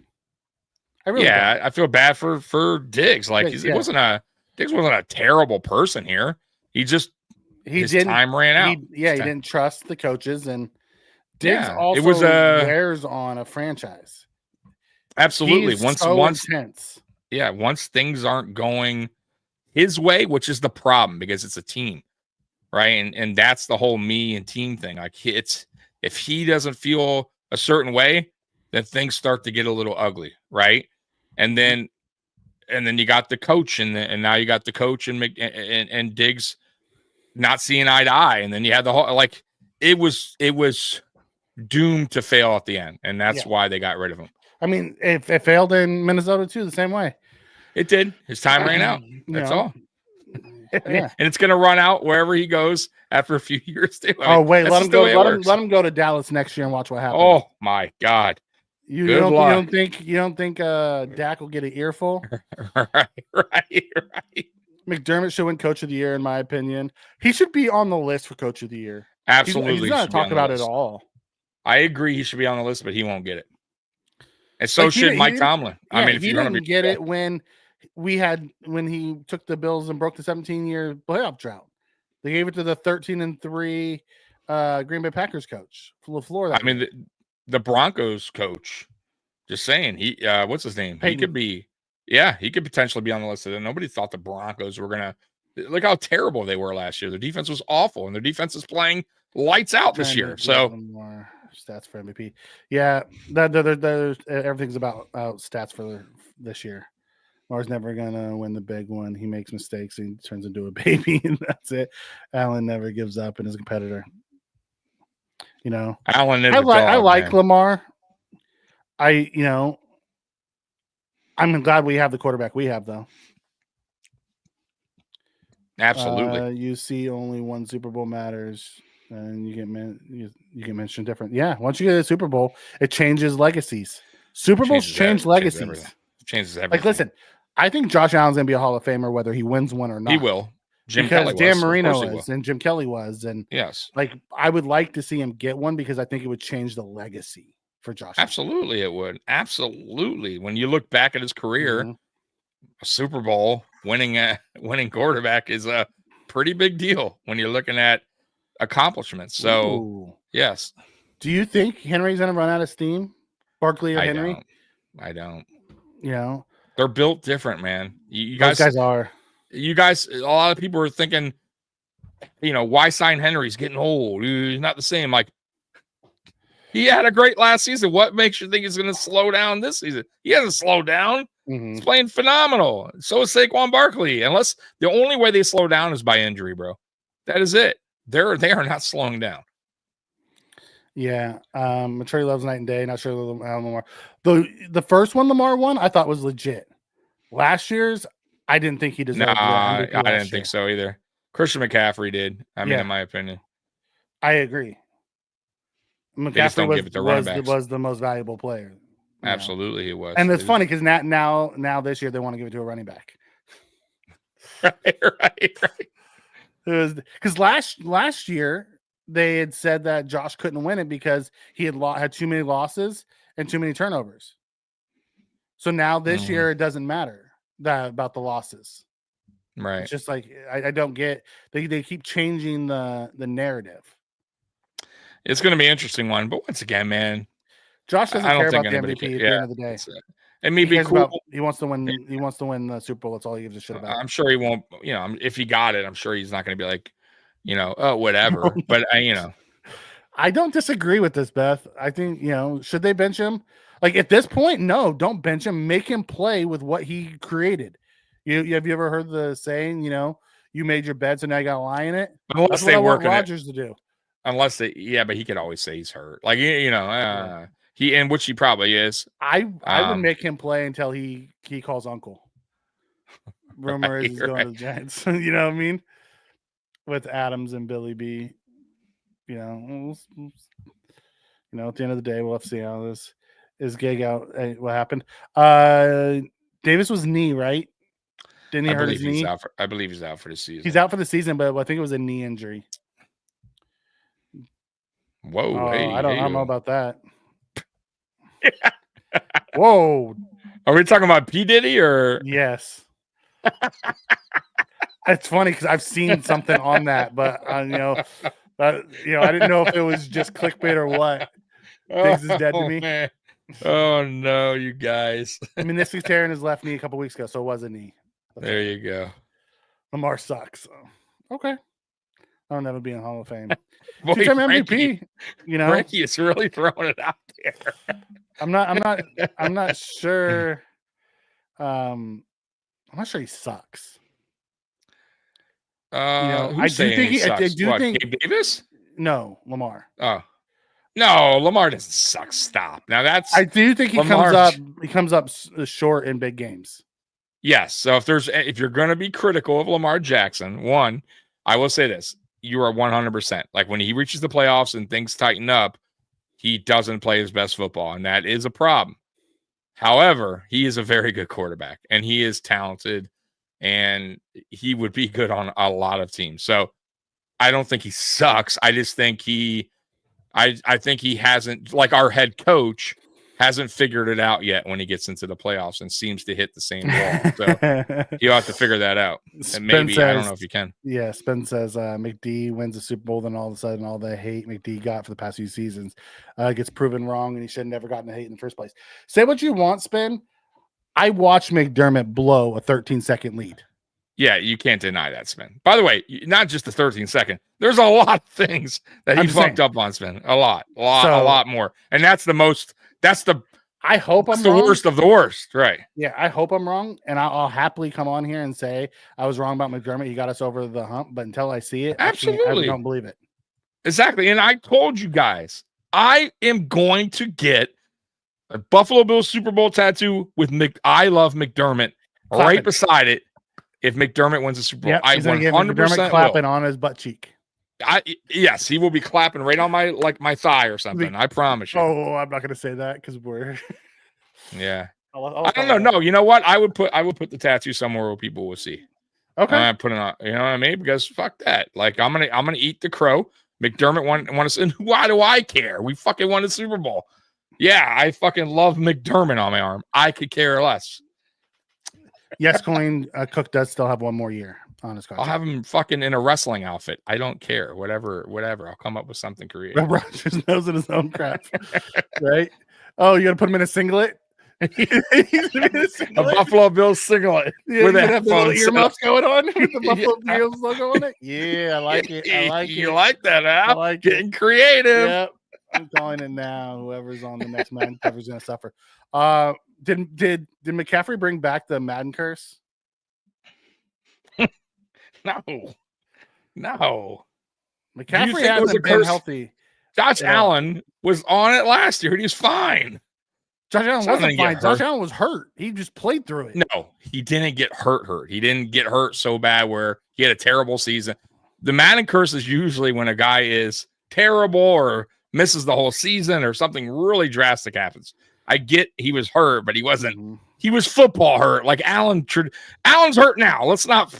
I feel bad for Diggs. Like, Diggs wasn't a terrible person here. His time ran out. He didn't trust the coaches, and Diggs also wears on a franchise. Absolutely. Intense. Yeah, once things aren't going his way, which is the problem because it's a team, right? And that's the whole me and team thing. Like, if he doesn't feel a certain way, then things start to get a little ugly, right? And then you got the coach, and now you got the coach and Diggs not seeing eye to eye, and then you have the whole it was doomed to fail at the end, and that's Yeah. why they got rid of him. I mean, it failed in Minnesota too, the same way. It did. His time ran out. That's all. Yeah. And it's going to run out wherever he goes after a few years too. I Oh mean, wait, that's let just him the go. way it works. Let him go to Dallas next year and watch what happens. Oh my God! You Good don't luck. you don't think Dak will get an earful? right. McDermott should win Coach of the Year, in my opinion. He should be on the list for Coach of the Year. Absolutely, he's not should be talk on the about it list. at all. I agree. He should be on the list, but he won't get it. And so Like, should Mike Tomlin. Yeah, I mean, if he you're going to didn't be get it when he took the Bills and broke the 17-year playoff drought. They gave it to the 13-3 Green Bay Packers coach, LaFleur. I mean, the Broncos coach. Just saying, he what's his name? Peyton. He could be. Yeah, he could potentially be on the list of them. Nobody thought the Broncos were gonna look how terrible they were last year. Their defense was awful, and their defense is playing lights out this year. So more stats for MVP. Yeah, there's everything's about stats for this year. Lamar's never gonna win the big one. He makes mistakes. He turns into a baby, and that's it. Allen never gives up and is a competitor. You know, Allen is I like man. Lamar. I'm glad we have the quarterback we have, though. Absolutely. You see, only one Super Bowl matters, and you get mentioned different. Yeah, once you get a Super Bowl, it changes legacies. Super Bowls change legacies. Changes everything. Like, listen, I think Josh Allen's gonna be a Hall of Famer whether he wins one or not. He will. Jim Kelly Dan Marino was, and Jim Kelly was, and yes, like I would like to see him get one because I think it would change the legacy for Josh. Absolutely, it would. Absolutely. When you look back at his career, a Super Bowl winning quarterback is a pretty big deal when you're looking at accomplishments. So, yes. Do you think Henry's going to run out of steam? Barkley or Henry? I don't. You know, they're built different, man. You those guys are. You guys, a lot of people are thinking, why sign Henry? He's getting old. He's not the same. Like, he had a great last season. What makes you think he's going to slow down this season? He hasn't slowed down. He's playing phenomenal. So is Saquon Barkley. Unless the only way they slow down is by injury, bro. That is it. They are not slowing down. Yeah. I'm sure he loves night and day. Not sure Lamar. The first one Lamar won, I thought was legit. Last year's, I didn't think he deserved. I didn't think so either. Christian McCaffrey did. I mean, in my opinion, I agree. McCaffrey was the most valuable player. Absolutely, he was. And it's funny because now this year they want to give it to a running back. Right. It was because last year they had said that Josh couldn't win it because he had too many losses and too many turnovers. So now this year it doesn't matter about the losses. Right. It's just like I don't get they keep changing the narrative. It's going to be an interesting one, but once again, man, Josh doesn't care about the MVP at the end of the day. It may be cool. He wants to win. He wants to win the Super Bowl. That's all he gives a shit about. I'm sure he won't. If he got it, I'm sure he's not going to be like, whatever. But I don't disagree with this, Beth. I think should they bench him? Like at this point, no, don't bench him. Make him play with what he created. Have you ever heard the saying? You made your bed, so now you got to lie in it. Unless they work on Rodgers to do. Unless but he could always say he's hurt. Like which he probably is. I would make him play until he calls uncle. Rumor is he's going to the Giants. You know what I mean? With Adams and Billy B. At the end of the day, we'll have to see how this is gig out. What happened? Davis was knee, right? Didn't he hurt his knee? I believe he's out for the season. He's out for the season, but I think it was a knee injury. Whoa! I don't know about that. Whoa! Are we talking about P. Diddy or? Yes. It's funny because I've seen something on that, but I didn't know if it was just clickbait or what. Diggs is dead to me. Man. Oh no, you guys! Meniscus tear in his left knee a couple weeks ago, so it was a knee. There you go. Lamar sucks. So. Okay. I'll never be in Hall of Fame. Boy, Two-time MVP. Frankie is really throwing it out there. I'm not sure. I'm not sure he sucks. I do think Gabe Davis? No, Lamar. Oh. No, Lamar doesn't suck. Stop. Now that's I do think he comes up short in big games. Yes. So if you're going to be critical of Lamar Jackson, one, I will say this: you are 100%. Like when he reaches the playoffs and things tighten up, he doesn't play his best football, and that is a problem. However, he is a very good quarterback, and he is talented, and he would be good on a lot of teams. So I don't think he sucks. I just think I think he hasn't, like our head coach, hasn't figured it out yet when he gets into the playoffs and seems to hit the same wall. So he'll have to figure that out. And maybe, I don't know if you can. Yeah, Spen says McD wins the Super Bowl, then all of a sudden all the hate McD got for the past few seasons gets proven wrong, and he should have never gotten the hate in the first place. Say what you want, Spen. I watched McDermott blow a 13-second lead. Yeah, you can't deny that, Spen. By the way, not just the 13-second. There's a lot of things that he fucked up on, Spen. A lot more. And that's the most. I hope I'm the wrong. worst of the worst, right? Yeah, I hope I'm wrong, and I'll happily come on here and say I was wrong about McDermott. He got us over the hump, but until I see it, absolutely, I don't believe it. Exactly, and I told you guys, I am going to get a Buffalo Bills Super Bowl tattoo with I love McDermott right beside it. If McDermott wins the Super Bowl, I 100% clapping on his butt cheek. Yes, he will be clapping right on my thigh or something. I promise you. Oh, I'm not going to say that because we're. Yeah, I don't know. No, you know what? I would put the tattoo somewhere where people will see. Okay, I'm putting on. You know what I mean? Because fuck that. Like I'm gonna eat the crow. McDermott won us, and why do I care? We fucking won the Super Bowl. Yeah, I fucking love McDermott on my arm. I could care less. Yes, Colleen Cook does still have one more year on his contract. I'll have him fucking in a wrestling outfit. I don't care. Whatever. I'll come up with something creative. Rodgers knows in his own crap. Right? Oh, you got to put him in a singlet? He's in a singlet? A Buffalo Bills singlet. Yeah, with that little earmuffs going on with the Buffalo Bills logo on it. Yeah, I like it. You like that, Al? I like getting creative. Yep. I'm calling it now. Whoever's on the next Madden cover is going to suffer. Did McCaffrey bring back the Madden curse? No. McCaffrey hasn't been healthy. Josh Allen was on it last year. He was fine. Josh Allen wasn't fine. Josh Allen was hurt. He just played through it. No, he didn't get hurt. He didn't get hurt so bad where he had a terrible season. The Madden curse is usually when a guy is terrible or misses the whole season or something really drastic happens. I get he was hurt, but he wasn't. Mm-hmm. He was football hurt. Like Allen's hurt now. Let's not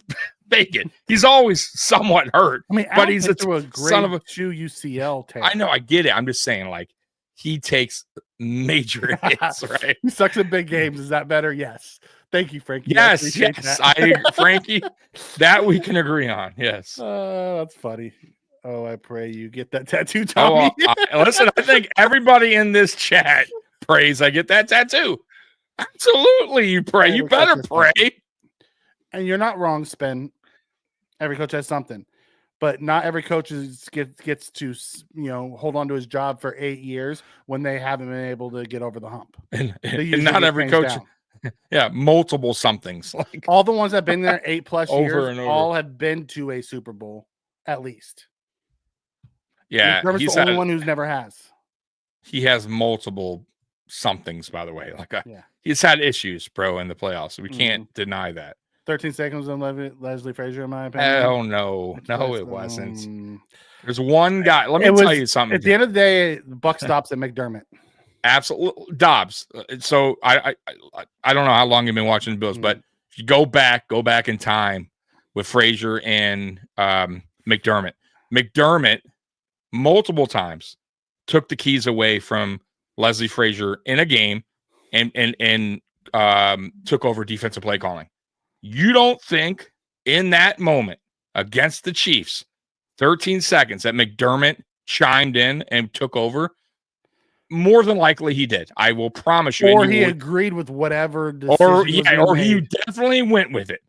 fake it. He's always somewhat hurt. I mean, but he's a great son of a UCL tear. I know. I get it. I'm just saying, like, he takes major hits, right? He sucks in big games. Is that better? Yes. Thank you, Frankie. Yes. I agree, Frankie. That we can agree on. Yes. That's funny. Oh, I pray you get that tattoo, Tommy. Listen, I think everybody in this chat prays I get that tattoo. Absolutely, you pray. You better pray. And you're not wrong, Spen. Every coach has something, but not every coach gets to hold on to his job for 8 years when they haven't been able to get over the hump. And not every coach. Yeah, multiple somethings. Like all the ones that have been there 8+ over years, all have been to a Super Bowl at least. Yeah, he's the only one who's never has. He has multiple somethings, by the way. He's had issues, bro, in the playoffs. We can't deny that. 13 seconds on Leslie Frazier, in my opinion. Oh no, it wasn't. There's one guy. Let me tell you something. At the end of the day, the buck stops at McDermott. Absolutely, Dobbs. So I don't know how long you've been watching the Bills, but if you go back in time with Frazier and McDermott. McDermott multiple times took the keys away from Leslie Frazier in a game and took over defensive play calling. You don't think in that moment against the Chiefs, 13 seconds, that McDermott chimed in and took over? More than likely he did. I will promise you. Or he agreed with whatever decision he definitely went with it.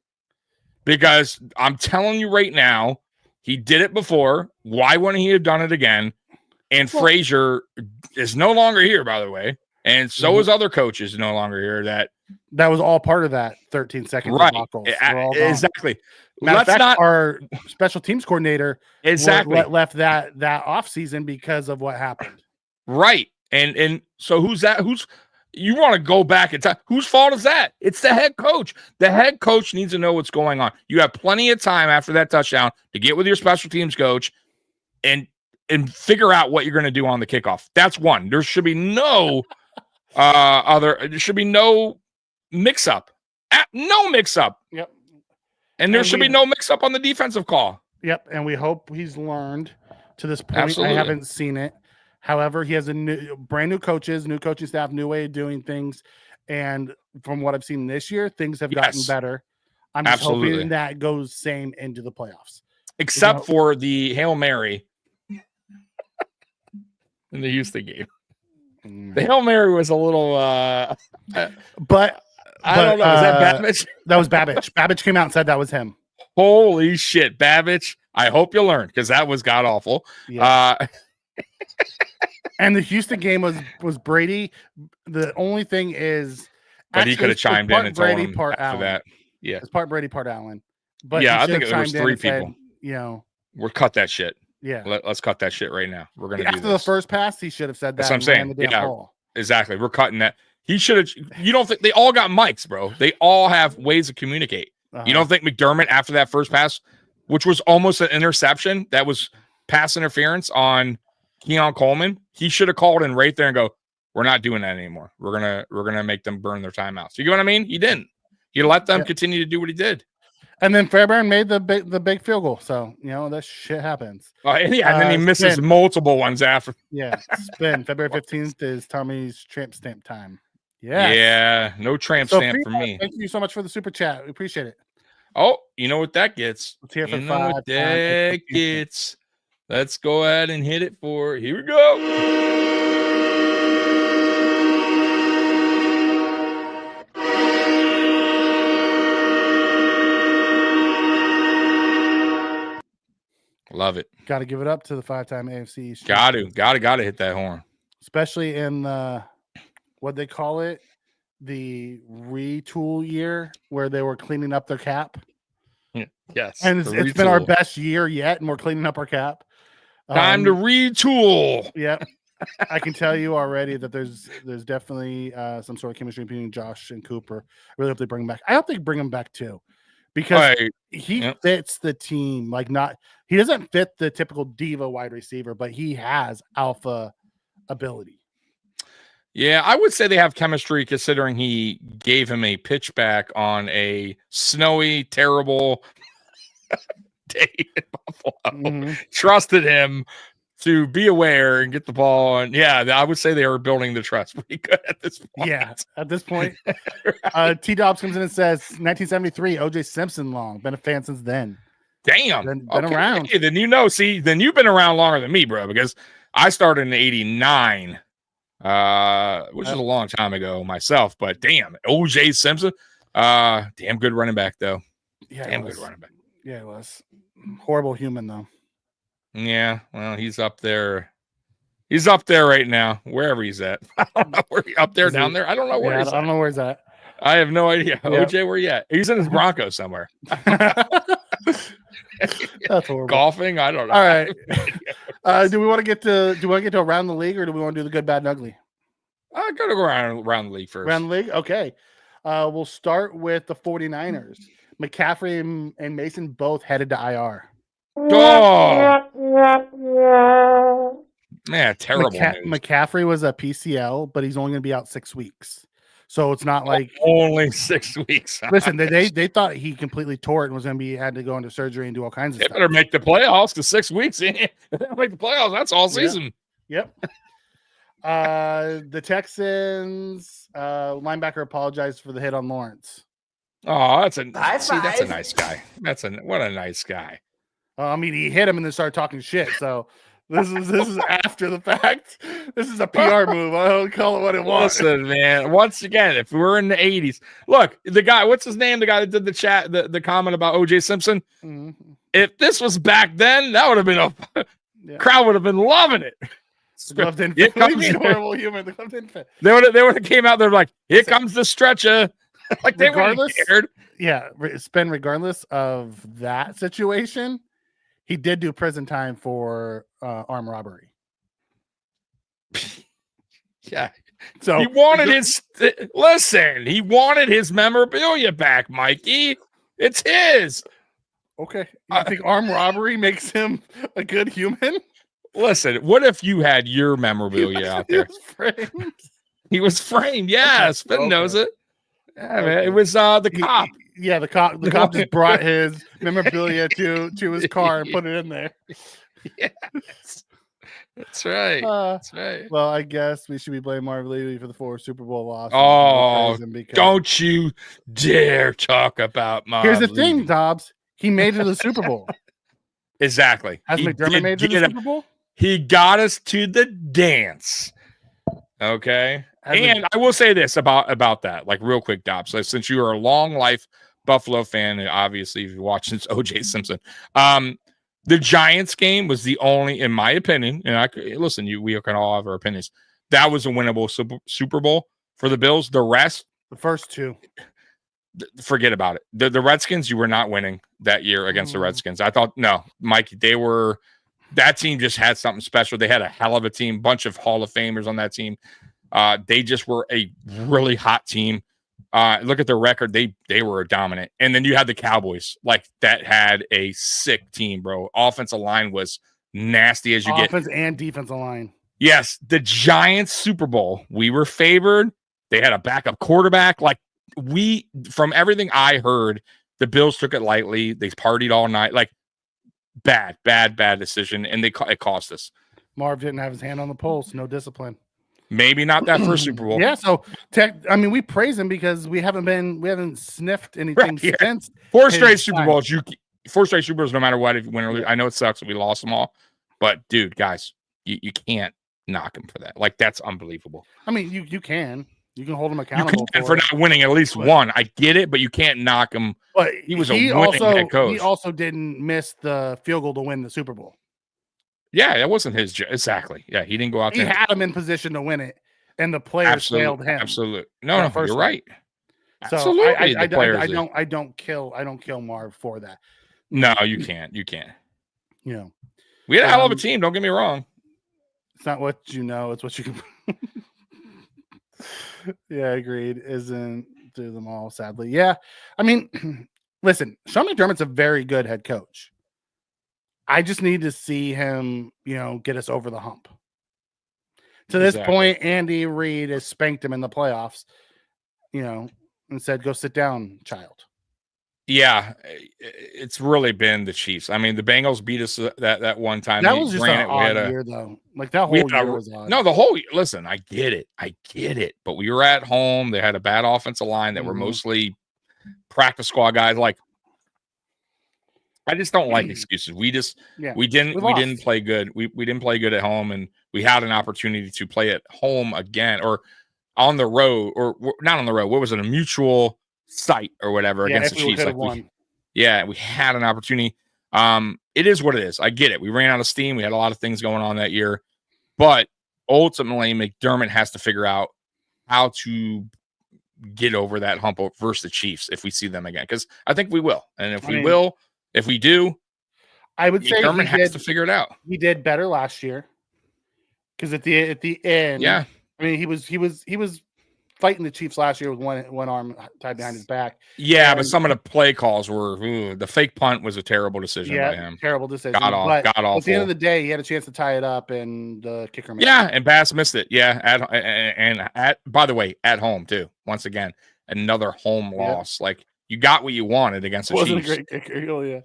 Because I'm telling you right now, he did it before. Why wouldn't he have done it again? And Frazier is no longer here, by the way. And so is other coaches no longer here. That was all part of that 13-second right. debacle. Exactly. Matter of let's fact, not our special teams coordinator exactly left that off season because of what happened. right. And so who's that? Who's you want to go back and tell whose fault is that? It's the head coach. The head coach needs to know what's going on. You have plenty of time after that touchdown to get with your special teams coach and figure out what you're going to do on the kickoff. That's one. There should be no there should be no mix up. No mix up. Yep. And there should be no mix up on the defensive call. Yep. And we hope he's learned to this point. Absolutely. I haven't seen it. However, he has brand new coaches, new coaching staff, new way of doing things. And from what I've seen this year, things have gotten better. I'm just hoping that goes same into the playoffs. Except for the Hail Mary in the Houston game. The Hail Mary was a little but I don't know. Was that Babbage? That was Babbage. Babbage came out and said that was him. Holy shit, Babbage. I hope you learned because that was god awful. Yeah. And the Houston game was Brady. The only thing is, but he could have chimed in and told Brady, him part after Allen. that. Yeah, it's part Brady, part Allen. But yeah, I think it was 3 people. Said, we're cut that shit. Yeah, let's cut that shit right now. We're gonna do after this. the first pass. He should have said that. That's what I'm saying. Yeah, exactly. We're cutting that. He should have. You don't think they all got mics, bro? They all have ways to communicate. You don't think McDermott after that first pass, which was almost an interception, that was pass interference on Keon Coleman, he should have called in right there and go, "We're not doing that anymore. We're gonna make them burn their timeouts." You get what I mean? He didn't. He let them continue to do what he did. And then Fairbairn made the big field goal. So that shit happens. And then he misses multiple ones after. Yeah, spin. February 15th is Tommy's tramp stamp time. Yeah. Yeah, no tramp stamp for me. Thank you so much for the super chat. We appreciate it. Oh, you know what that gets? Let's hear you from know what that gets? Let's go ahead and hit it for. Here we go. Love it. Got to give it up to the 5-time AFC. Got to hit that horn. Especially in what they call it, the retool year where they were cleaning up their cap. Yes. And it's been our best year yet, and we're cleaning up our cap. Time to retool. Yep. I can tell you already that there's definitely some sort of chemistry between Josh and Cooper. I really hope they bring him back. I hope they bring him back too, because he fits the team. He doesn't fit the typical diva wide receiver, but he has alpha ability. Yeah, I would say they have chemistry considering he gave him a pitch back on a snowy, terrible day in Buffalo. Mm-hmm. Trusted him to be aware and get the ball. And yeah, I would say they were building the trust pretty good at this point. Yeah, at this point. T. Dobbs comes in and says 1973, O.J. Simpson long. Been a fan since then. Damn. Been around. Hey, then then you've been around longer than me, bro, because I started in 89. Which is a long time ago myself, but damn, O.J. Simpson, damn good running back though. Yeah, damn good running back. Yeah, it was horrible human though. Yeah, well, he's up there. He's up there right now, wherever he's at. I don't know where he up there, down there. I don't know where. I don't know where he's at. I have no idea. Yep. OJ, where you at? He's in his Bronco somewhere. That's horrible. Golfing. I don't know. All right. Do we want to get to around the league, or do we want to do the good, bad, and ugly? I gotta go around the league first. Around the league, okay. We'll start with the 49ers. McCaffrey and Mason both headed to IR. Oh, man, terrible. News. McCaffrey was a PCL, but he's only going to be out 6 weeks. So it's not like only 6 weeks. Listen, they thought he completely tore it and was going to had to go into surgery and do all kinds of stuff. They better make the playoffs because 6 weeks. They don't make the playoffs. That's all season. Yep. The Texans linebacker apologized for the hit on Lawrence. Oh, that's a nice guy. What a nice guy. I mean, he hit him and then started talking shit. So this is after the fact. This is a PR move. I don't call it what it wants. Listen, man. Once again, if we were in the 80s, look, the guy. What's his name? The guy that did the chat, the comment about O.J. Simpson. Mm-hmm. If this was back then, that would have been crowd would have been loving it. Glove didn't fit. What do you mean horrible human? The glove didn't fit. They would have came out there like, here comes the stretcher. Like they weren't scared. Spin regardless of that situation, he did do prison time for armed robbery. Yeah. So he wanted he wanted his memorabilia back, Mikey. It's his. Okay. You think armed robbery makes him a good human? Listen, what if you had your memorabilia out there? He was framed. Yeah, Spin knows it. Yeah, man. It was the cop. The cop just brought his memorabilia to his car and put it in there. Yes. That's right. That's right. Well, I guess we should be blaming Marv Levy for the 4 Super Bowl losses. Oh, don't you dare talk about Marv Here's the Levy. thing, Dobbs. He made it to the Super Bowl. Exactly. Has McDermott made it to the Super Bowl? He got us to the dance. Okay. And I will say this about that, like real quick, Dobbs. So since you are a long life Buffalo fan, and obviously you've watched since O.J. Simpson, the Giants game was the only, in my opinion, and we can all have our opinions. That was a winnable Super Bowl for the Bills. The rest, the first 2, forget about it. The Redskins, you were not winning that year against the Redskins. I thought, no, Mike, that team just had something special. They had a hell of a team, bunch of Hall of Famers on that team. They just were a really hot team. Look at their record. They were dominant. And then you had the Cowboys, like that had a sick team, bro. Offensive line was nasty as you get. Offense and defensive line. Yes, the Giants Super Bowl, we were favored. They had a backup quarterback. Like from everything I heard, the Bills took it lightly. They partied all night. Like bad decision, and it cost us. Marv didn't have his hand on the pulse. No discipline. Maybe not that first Super Bowl. Yeah, so we praise him because we haven't sniffed anything since. 4 straight Super Bowls. 4 straight Super Bowls, no matter what, if you win or lose. I know it sucks that we lost them all, but dude, guys, you can't knock him for that. Like that's unbelievable. I mean, you can hold him accountable for not winning at least one. I get it, but you can't knock him. But he was a winning head coach. He also didn't miss the field goal to win the Super Bowl. Yeah, that wasn't his exactly. Yeah, he didn't go out there. He had him in position to win it, and the players failed him. Absolutely. No, you're right. So absolutely. I don't kill Marv for that. No, you can't. You can't. You know, we had a hell of a team. Don't get me wrong. It's not what you know; it's what you can. Yeah, agreed. Isn't through them all, sadly. Yeah, I mean, listen, Sean McDermott's a very good head coach. I just need to see him, get us over the hump. To this point, Andy Reid has spanked him in the playoffs, and said, "Go sit down, child." Yeah, it's really been the Chiefs. I mean, the Bengals beat us that one time. That was just an odd year, though. Like that whole year was odd. No, listen, I get it. But we were at home. They had a bad offensive line that were mostly practice squad guys. Like, I just don't like excuses. We didn't play good. We didn't play good at home, and we had an opportunity to play at home again, or on the road, or not on the road. What was it? A mutual site or whatever against the Chiefs. We had an opportunity. It is what it is. I get it. We ran out of steam. We had a lot of things going on that year, but ultimately McDermott has to figure out how to get over that hump versus the Chiefs if we see them again, because I think we will. And if we do, I would say McDermott has to figure it out. He did better last year because at the end, I mean, he was fighting the Chiefs last year with one arm tied behind his back. Yeah, but some of the play calls were the fake punt was a terrible decision by him. Terrible decision. God awful. At the end of the day, he had a chance to tie it up, and the kicker missed. Yeah, and Bass missed it. Yeah, by the way, at home too. Once again, another home loss. Like you got what you wanted against the Chiefs. Wasn't a great kicker. Oh yeah,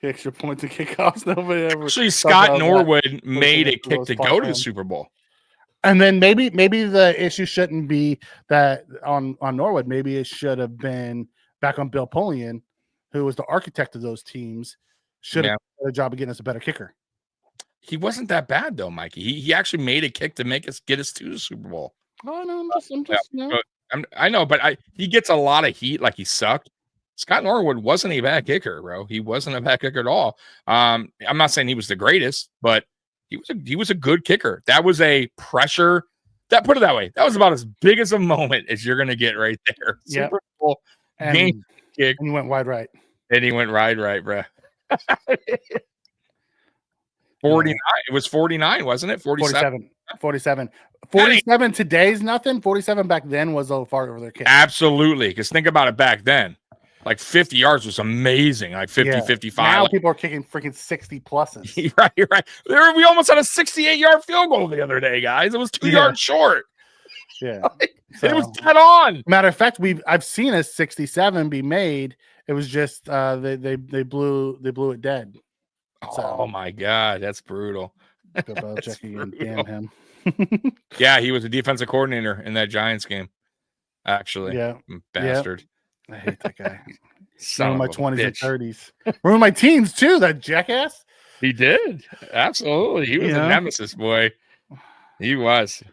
extra points to kickoffs. Nobody ever. Actually, Scott Norwood made a kick to go to the Super Bowl. And then maybe the issue shouldn't be that on Norwood. Maybe it should have been back on Bill Polian, who was the architect of those teams. Should have done a job of getting us a better kicker. He wasn't that bad though, Mikey. He actually made a kick to get us to the Super Bowl. Oh no, I'm just I know, but he gets a lot of heat like he sucked. Scott Norwood wasn't a bad kicker, bro. He wasn't a bad kicker at all. I'm not saying he was the greatest, but he was a good kicker. That was a pressure. Put it that way. That was about as big as a moment as you're going to get right there. Yeah. Super Bowl game kick. And he went wide right. And he went right, bro. 49. It was 49, wasn't it? 47. 47 today's nothing. 47 back then was a far over their kick. Absolutely. Because think about it back then. Like 50 yards was amazing. Like 50, 55. Now like, people are kicking freaking 60 pluses. right. We almost had a 68-yard field goal the other day, guys. It was 2 yards short. Yeah. It was dead on. Matter of fact, I've seen a 67 be made. It was just they blew it dead. Oh my God, that's brutal. Bill Belichick again, damn him. Yeah, he was a defensive coordinator in that Giants game. Actually, yeah, bastard. I hate that guy. Son my of a 20s and bitch. 30s. Ruined my teens too. That jackass. He did. Absolutely, he was a nemesis, boy. He was.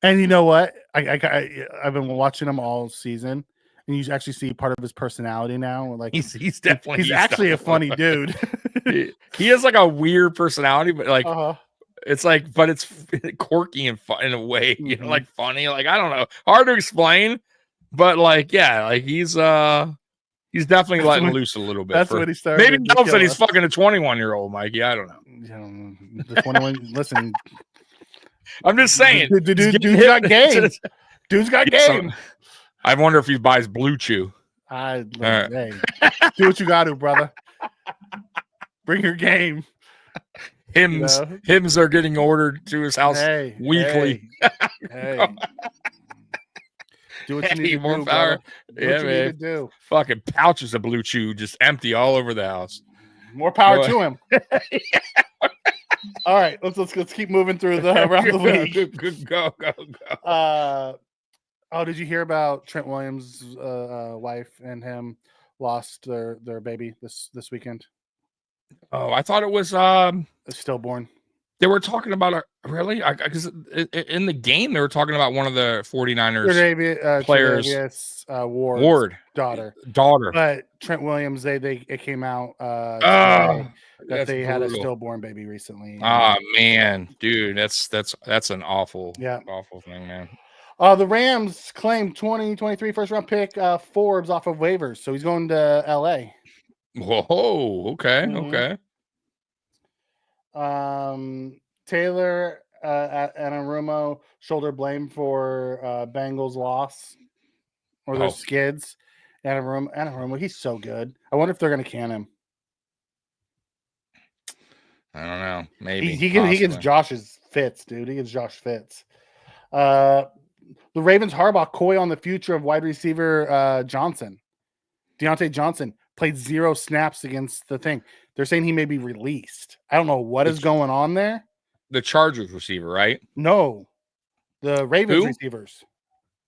And you know what? I've been watching him all season, and you actually see part of his personality now. Like he's definitely he's actually a funny dude. he has like a weird personality, but like it's like, but it's quirky and fun in a way, you know, like funny. Like I don't know, hard to explain, but like yeah, like he's definitely letting loose a little bit. That's when he started. Maybe Dell said he's fucking a 21-year-old, Mikey. I don't know. The 21. Listen. I'm just saying. Dude's got game. Dude's got game. I wonder if he buys Blue Chew. Hey, do what you got to, brother. Bring your game. Hymns are getting ordered to his house weekly. Hey. Do what you need to more do, power. Do what you need to do. Fucking pouches of Blue Chew just empty all over the house. More power to him. All right, let's keep moving through around the league. Go. Did you hear about Trent Williams' wife and him lost their baby this weekend? Oh, I thought it was a stillborn. They were talking about it, really? Because in the game, they were talking about one of the 49ers players, Ward daughter. But Trent Williams, it came out that they had a stillborn baby recently. Oh man, dude, that's an awful thing, man. The Rams claimed 2023 first round pick Forbes off of waivers, so he's going to LA. Whoa, okay. Taylor Anarumo shoulder blame for Bengals loss or their skids. Anarumo, he's so good. I wonder if they're going to can him. I don't know. Maybe he gets Josh's fits, dude. He gets Josh fits. The Ravens Harbaugh coy on the future of wide receiver Johnson. Deontay Johnson played 0 snaps against the thing. They're saying he may be released. I don't know what is going on there. The Chargers receiver, right? No, the Ravens receivers.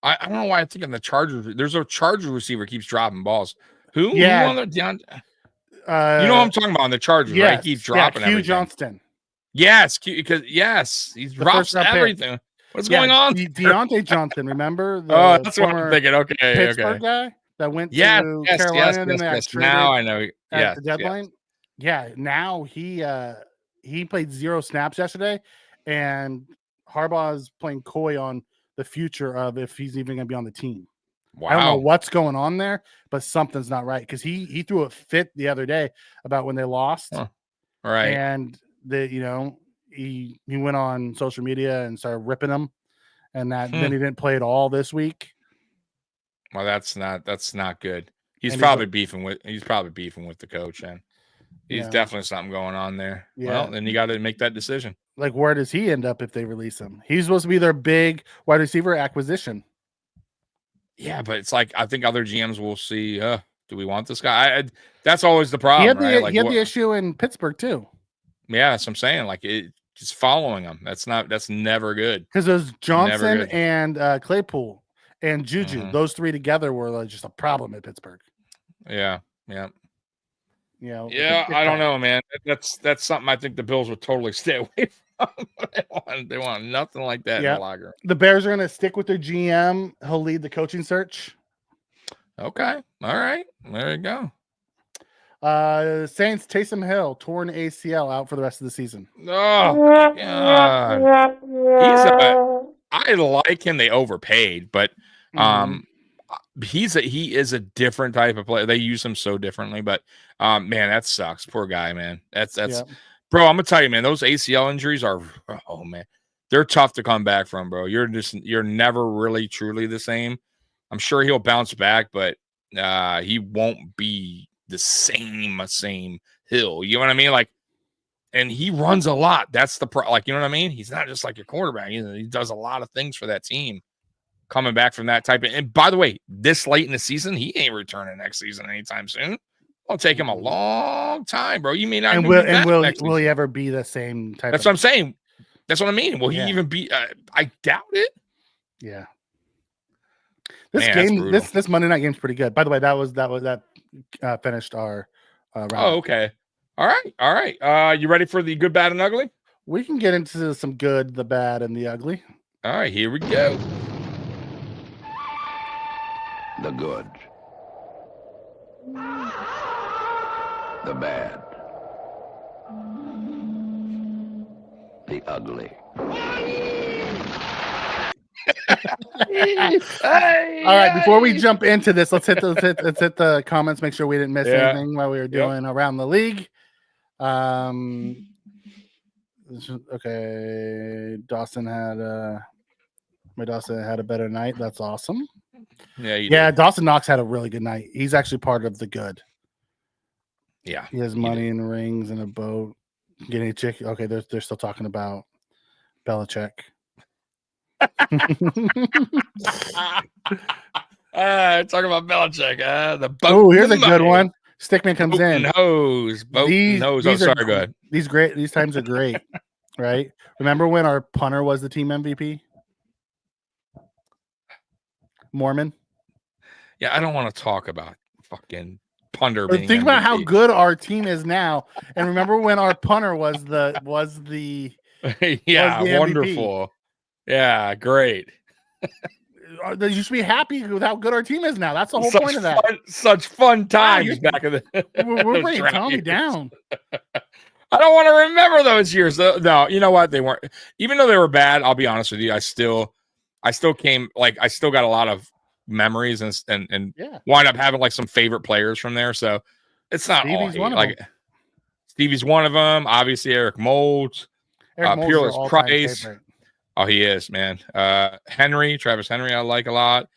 I don't know why I'm thinking the Chargers. There's a Chargers receiver keeps dropping balls. Who? Yeah. Who on the you know what I'm talking about on the Chargers, right? He keeps dropping everything. Johnston. Yes, because he drops everything. Pick. What's going on? Deontay Johnson, remember? That's what I'm thinking. Okay, Pittsburgh guy that went to Carolina and then now I know. At the deadline. Yeah, now he played 0 snaps yesterday, and Harbaugh is playing coy on the future of if he's even going to be on the team. Wow. I don't know what's going on there, but something's not right because he threw a fit the other day about when they lost. Huh. Right. And he went on social media and started ripping them, and then he didn't play at all this week. Well, that's not good. He's probably beefing with the coach, and he's definitely something going on there. Yeah. Well, then you got to make that decision. Like, where does he end up if they release him? He's supposed to be their big wide receiver acquisition. Yeah, but it's like I think other GMs will see. Do we want this guy? That's always the problem. He had the issue in Pittsburgh too. Yeah, that's what I'm saying. Like just following him. That's never good. Because it was Johnson and Claypool and Juju. Those three together were just a problem at Pittsburgh. Yeah. I don't know, man. That's something I think the Bills would totally stay away from. They want nothing like that in the locker room. The Bears are going to stick with their GM. He'll lead the coaching search. Okay. All right. There you go. Saints, Taysom Hill, torn ACL, out for the rest of the season. Oh, God. I like him. They overpaid, but he is a different type of player. They use him so differently, but man, that sucks. Poor guy, man. That's bro. I'm gonna tell you, man. Those ACL injuries are man, they're tough to come back from, bro. You're never really truly the same. I'm sure he'll bounce back, but he won't be the same hill. You know what I mean? Like, and he runs a lot. That's the like, you know what I mean? He's not just like your quarterback. He does a lot of things for that team. Coming back from that type of, and by the way, this late in the season, he ain't returning next season anytime soon. It'll take him a long time, bro. You may not. Will he ever be the same type? That's what I'm saying. That's what I mean. Will he even be? I doubt it. Yeah. This game, this Monday night game's pretty good. By the way, that finished our round. Oh, okay. All right. You ready for the good, bad, and ugly? We can get into some good, the bad, and the ugly. All right, here we go. The good, the bad, the ugly. All right, before we jump into this, let's hit the comments. Make sure we didn't miss anything while we were doing around the league. Okay, Dawson had a better night. That's awesome. Yeah. Dawson Knox had a really good night. He's actually part of the good. Yeah, he has money and rings and a boat. Getting a chick. Okay, they're still talking about Belichick. Talking about Belichick. The boat. Oh, here's a good one. Stickman comes in. Boat nose. Oh, sorry, go ahead. These times are great, right? Remember when our punter was the team MVP? Mormon. Yeah, I don't want to talk about fucking punter. But think about how good our team is now, and remember when our punter was the wonderful. Yeah, great. You should be happy with how good our team is now. That's the whole point of that. Such fun times back in the. We're ready to calm me down. I don't want to remember those years. No, you know what? They weren't. Even though they were bad, I'll be honest with you. I still got a lot of memories and wind up having like some favorite players from there. So it's not Stevie's all one hate. Like Stevie's one of them. Obviously, Eric Molds, Peerless Price. Oh, he is, man. Travis Henry, I like a lot.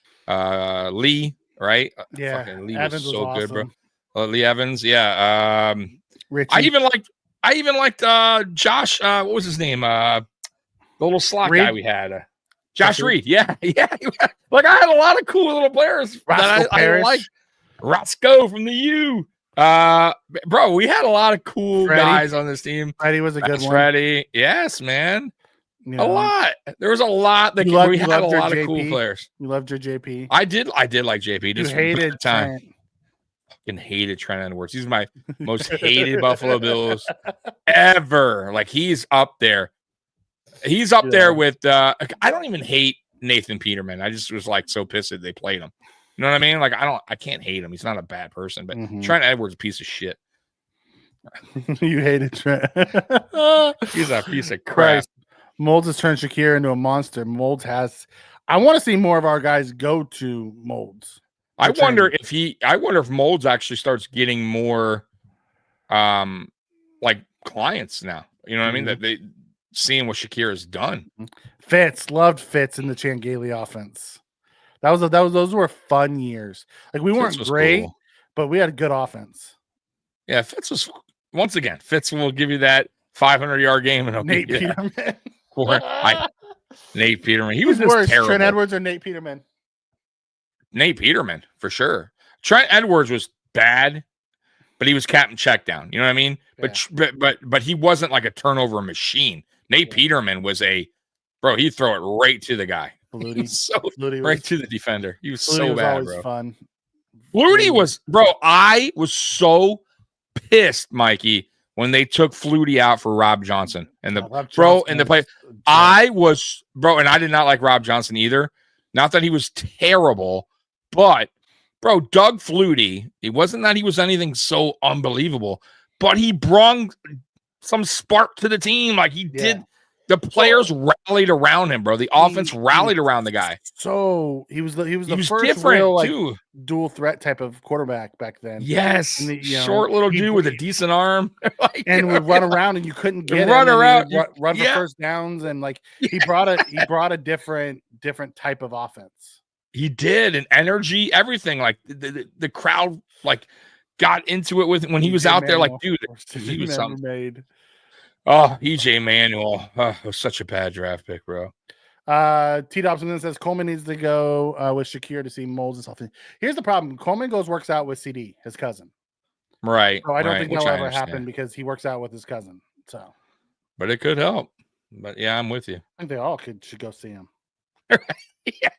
Lee, right? Yeah, Lee Evans was so was good, awesome. bro. Lee Evans, yeah. Richie. I even liked Josh. What was his name? The little slot guy we had. Josh Reed. Yeah. Like I had a lot of cool little players that I liked. Roscoe from the U. Bro, we had a lot of cool guys on this team. Freddie was a good one. Freddie, yes, man. Yeah. A lot. There was a lot that we had a lot of cool players. You loved your JP. I did like JP. You hated Trent. Fucking hated Trent Edwards. He's my most hated Buffalo Bills ever. Like he's up there. He's up there with. I don't even hate Nathan Peterman. I just was like so pissed that they played him. You know what I mean? Like I can't hate him. He's not a bad person, but Trent Edwards is a piece of shit. You hated Trent. He's a piece of crap. Molds has turned Shakir into a monster. I want to see more of our guys go to Molds. I wonder if Molds actually starts getting more like clients now. You know what I mean? That they seeing what Shakir has done. Loved Fitz in the Changeli offense. Those were fun years. Like we weren't great, but we had a good offense. Yeah, Fitz was once again. Fitz will give you that 500-yard game and Nate Peterman. Nate Peterman. He was just worse, terrible. Trent Edwards or Nate Peterman? Nate Peterman for sure. Trent Edwards was bad, but he was Captain Checkdown. You know what I mean? Yeah. But he wasn't like a turnover machine. Nate Peterman was he'd throw it right to the guy. Right to the defender. He was so bad, bro. Fun. Flutie was, bro. I was so pissed, Mikey, when they took Flutie out for Rob Johnson and the play. I was, bro, and I did not like Rob Johnson either. Not that he was terrible, but bro, Doug Flutie, it wasn't that he was anything so unbelievable, but he brought some spark to the team. Like he did The players rallied around him, bro. The offense rallied around the guy. So he was the first different real like too. dual threat type of quarterback back then. Yes, And short little dude with a decent arm, like, and would run around, and you couldn't get run him, around, run for first downs, and like he brought a different type of offense. He did, and energy, everything. Like the crowd, like got into it with when he was out there. Like, dude, he was something. Made. Oh, EJ Manuel, it was such a bad draft pick, bro. T. Dobson says Coleman needs to go with Shakir to see molds and stuff. Here's the problem: Coleman works out with CD, his cousin. Right. So I don't right, think that'll ever happen because he works out with his cousin. So, but it could help. But yeah, I'm with you. I think they all should go see him. Yeah.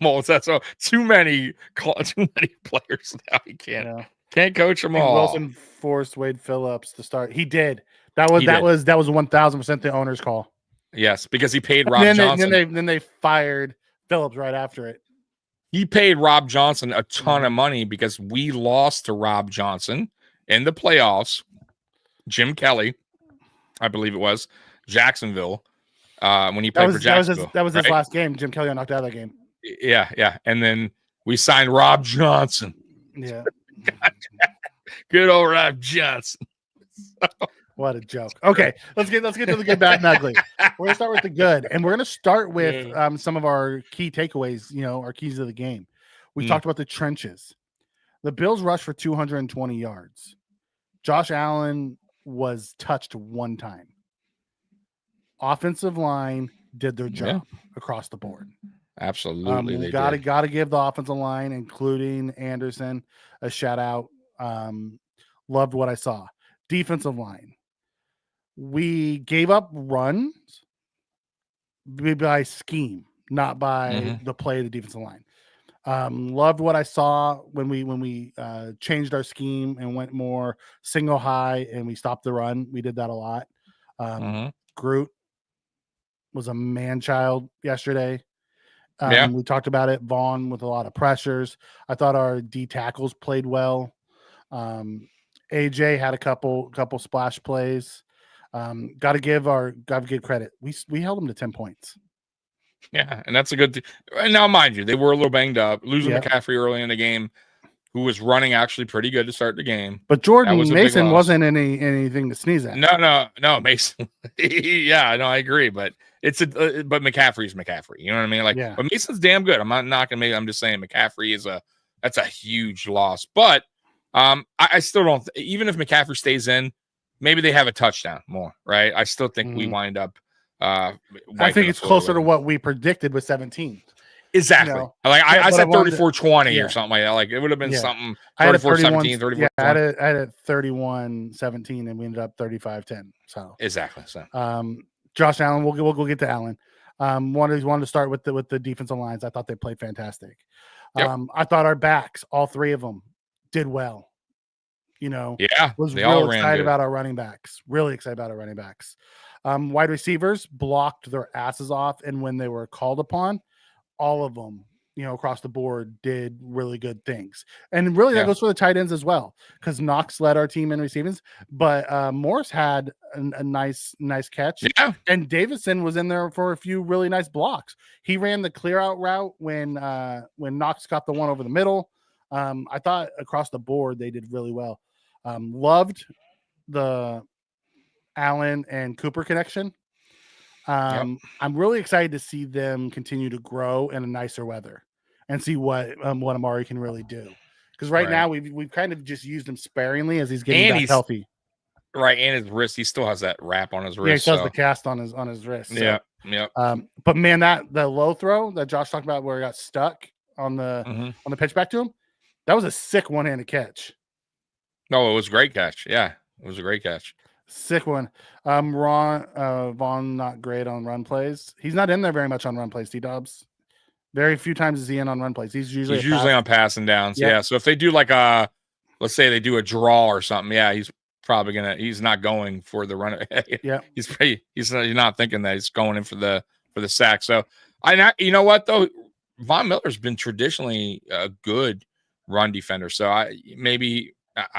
Molds. That's all. Too many players now. He can't coach them all. Wilson forced Wade Phillips to start. He did. That was 1,000% the owner's call. Yes, because he paid Rob Johnson. Then they fired Phillips right after it. He paid Rob Johnson a ton of money because we lost to Rob Johnson in the playoffs. Jim Kelly, I believe it was Jacksonville, when he played for Jacksonville. That was his last game. Jim Kelly knocked out of that game. Yeah. And then we signed Rob Johnson. Yeah. Good old Rob Johnson. What a joke. Okay, let's get to the good, bad, and ugly. We're gonna start with the good, and we're gonna start with some of our key takeaways. Our keys of the game. We talked about the trenches. The Bills rushed for 220 yards. Josh Allen was touched one time. Offensive line did their job across the board. Absolutely, got to give the offensive line, including Anderson, a shout out. Loved what I saw. Defensive line. We gave up runs by scheme, not by the play of the defensive line. Loved what I saw when we changed our scheme and went more single high and we stopped the run. We did that a lot. Groot was a man-child yesterday. We talked about it. Vaughn with a lot of pressures. I thought our D tackles played well. AJ had a couple splash plays. Got to give credit. We held them to 10 points. Yeah, and that's a good. And now, mind you, they were a little banged up. Losing McCaffrey early in the game, who was running actually pretty good to start the game. But Jordan Mason wasn't anything to sneeze at. No, Mason. Yeah, no, I agree. But but McCaffrey's McCaffrey. You know what I mean? Like, but Mason's damn good. I'm not knocking Mason. I'm just saying McCaffrey that's a huge loss. But I still don't. Even if McCaffrey stays in, maybe they have a touchdown more, right? I still think we wind up. I think it's closer to what we predicted with 17. Exactly. Like I said 34-20 or something like that. Like it would have been something 34-17, 34-20. I had it 31-17, and we ended up 35-10. So exactly. So Josh Allen, we'll get to Allen. Wanted to start with the defensive lines. I thought they played fantastic. I thought our backs, all three of them, did well. Was real excited about our running backs. Really excited about our running backs. Wide receivers blocked their asses off, and when they were called upon, all of them, across the board, did really good things. And really, that goes for the tight ends as well, because Knox led our team in receivings, but Morris had a nice catch. Yeah, and Davison was in there for a few really nice blocks. He ran the clear out route when Knox got the one over the middle. I thought across the board they did really well. Loved the Allen and Cooper connection. I'm really excited to see them continue to grow in a nicer weather and see what Amari can really do. Because right now we've kind of just used him sparingly as he's getting back healthy. Right, and his wrist, he still has that wrap on his wrist. Yeah, he still has the cast on his wrist. Yeah. But man, the low throw that Josh talked about where he got stuck on the pitch back to him, that was a sick one-handed catch. No, it was a great catch. Yeah, it was a great catch. Sick one. Vaughn not great on run plays. He's not in there very much on run plays, T-Dubs. Very few times is he in on run plays. He's usually on passing downs. Yeah. So if they do like let's say they do a draw or something, he's probably he's not going for the run. He's not thinking that he's going in for the sack. So you know what though, Von Miller's been traditionally a good run defender. So I